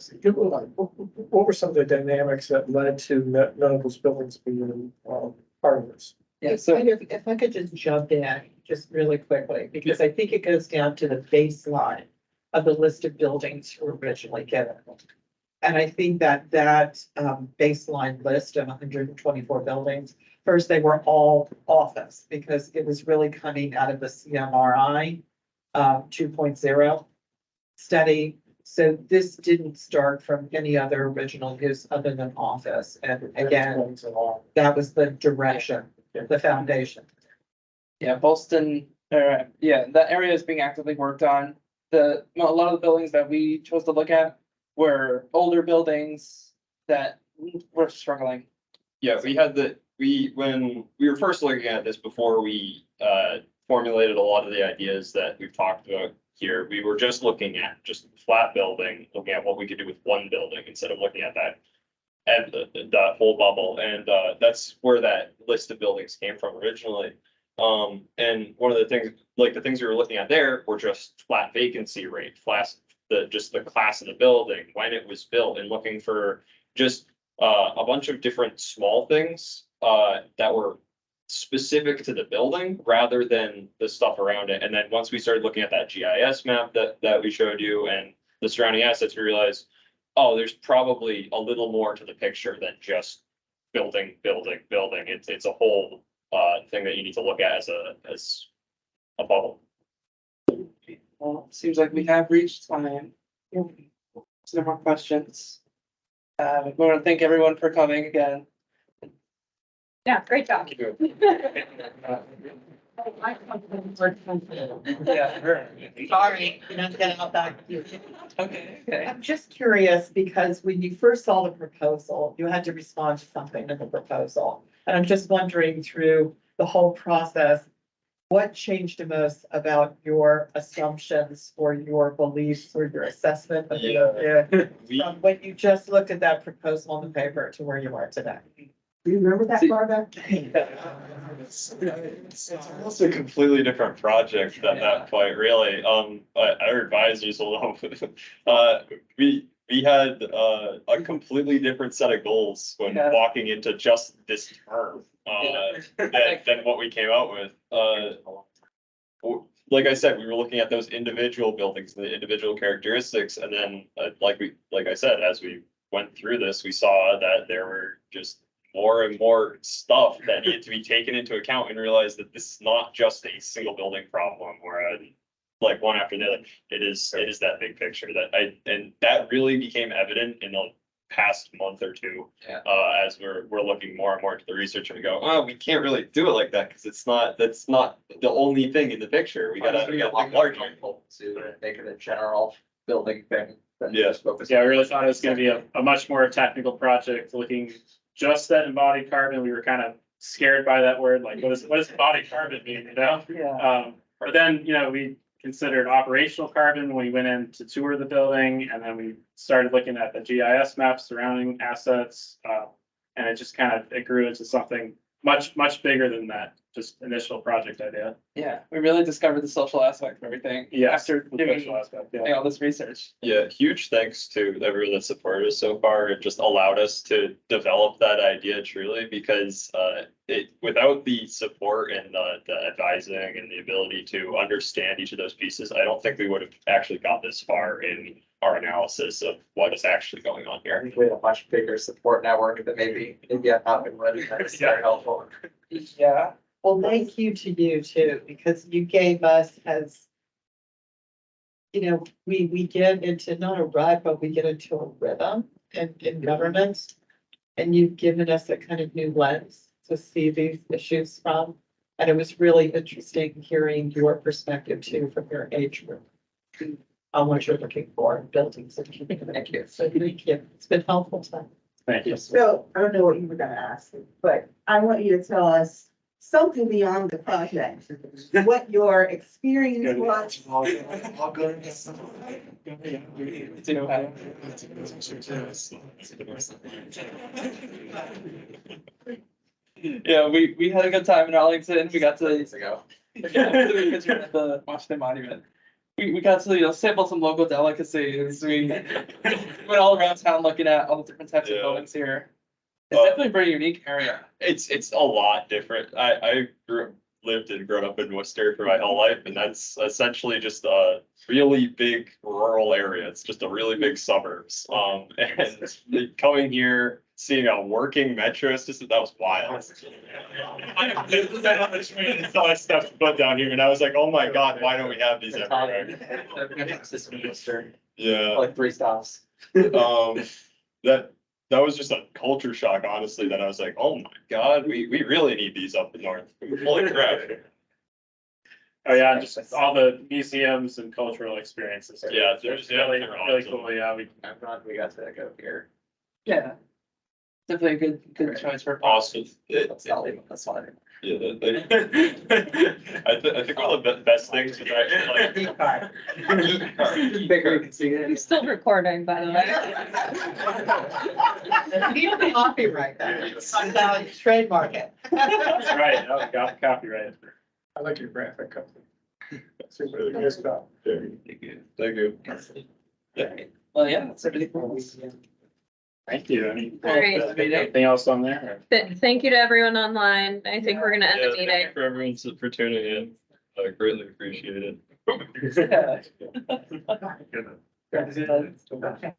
what were some of the dynamics that led to none of those buildings being part of this? Yeah, so If I could just jump in, just really quickly, because I think it goes down to the baseline of the list of buildings you were originally given. And I think that baseline list of 124 buildings, first, they were all office, because it was really coming out of the CMRI 2.0 study. So this didn't start from any other original use other than office. And again, that was the direction, the foundation. yeah, Boston, yeah, that area is being actively worked on. A lot of the buildings that we chose to look at were older buildings that were struggling. Yeah, when we were first looking at this before we formulated a lot of the ideas that we've talked about here, we were just looking at just flat building, looking at what we could do with one building instead of looking at that and the whole bubble. And that's where that list of buildings came from originally. And one of the things, like the things we were looking at there were just flat vacancy rate, just the class of the building, when it was built, and looking for just a bunch of different small things that were specific to the building rather than the stuff around it. And then once we started looking at that GIS map that we showed you and the surrounding assets, we realized, oh, there's probably a little more to the picture than just building. It's a whole thing that you need to look at as a bubble. Well, seems like we have reached time. No more questions. We want to thank everyone for coming again. Yeah, great job. Yeah. Sorry, you don't get out back. Okay. I'm just curious, because when you first saw the proposal, you had to respond to something in the proposal. And I'm just wondering, through the whole process, what changed the most about your assumptions or your beliefs or your assessment of the, from when you just looked at that proposal on the paper to where you are today? Do you remember that far back? It's almost a completely different project at that point, really. Our advisors alone, we had a completely different set of goals when walking into just this term than what we came out with. Like I said, we were looking at those individual buildings and the individual characteristics, and then like I said, as we went through this, we saw that there were just more and more stuff that needed to be taken into account, and realized that this is not just a single building problem where like one after the other. It is that big picture and that really became evident in the past month or two. As we're looking more and more into the research, and we go, oh, we can't really do it like that because that's not the only thing in the picture. We gotta think larger to make it a general building thing. Yeah, I really thought it was gonna be a much more technical project, looking just at embodied carbon. We were kind of scared by that word, like what does embodied carbon mean, you know? Yeah. But then, we considered operational carbon when we went in to tour the building, and then we started looking at the GIS maps surrounding assets. And it just it grew into something much bigger than that just initial project idea. Yeah, we really discovered the social aspect of everything. Yeah, After the doing social aspect, all this research. Yeah, huge thanks to everyone that supported us so far. It just allowed us to develop that idea truly, because without the support and the advising and the ability to understand each of those pieces, I don't think we would have actually got this far in our analysis of what is actually going on I here. think we had a much bigger support network that maybe I thought it would. That's very helpful. Yeah. Well, thank you to you too, because you gave us we get into not a rut, but we get into a rhythm in government. And you've given us a kind of new lens to see these issues from. And it was really interesting hearing your perspective too, from your age group, on what you're looking for in buildings. Thank you. So thank you. It's been helpful time. Thank you. So I don't know what you were gonna ask, but I want you to tell us something beyond the project. What your experience was. Yeah, we had a good time in Arlington. We got to, Days ago. yeah, we picture at the Washington Monument. We got to, sample some local delicacies. We went all around town looking at all the different types of Yeah. buildings here. It's definitely a pretty unique area. It's a lot different. I lived and grown up in Worcester for my whole life, and that's essentially just a really big rural area. It's just a really big suburbs. And coming here, seeing a working metro system, that was wild. So I stepped foot down here and I was like, oh my God, why don't we have these everywhere? System Worcester, Yeah. like 3 stops. That was just a culture shock, honestly, that I was like, oh my God, we really need these up north. Holy crap. Oh, yeah, and just all the museums and cultural experiences. too. Yeah, It's yeah, really, they're really awesome. cool, yeah, I'm glad we got to go here. Yeah. Definitely a good choice for. Awesome. Let's not leave it, that's fine. Yeah, I think one of the best things is actually like. Bigger, you can see I'm it. still recording, by the way. You don't copyright that. It's not trademark it. That's right, oh, got copyright. I like your graphic. That's a really good stuff. Thank you. Thank you. Well, yeah, that's everything. Thank you, I mean. All right. Anything else on there? Thank you to everyone online. I think we're gonna end Yeah, the thank meeting. you for everyone for tuning in. I greatly appreciate it. Yeah. Or-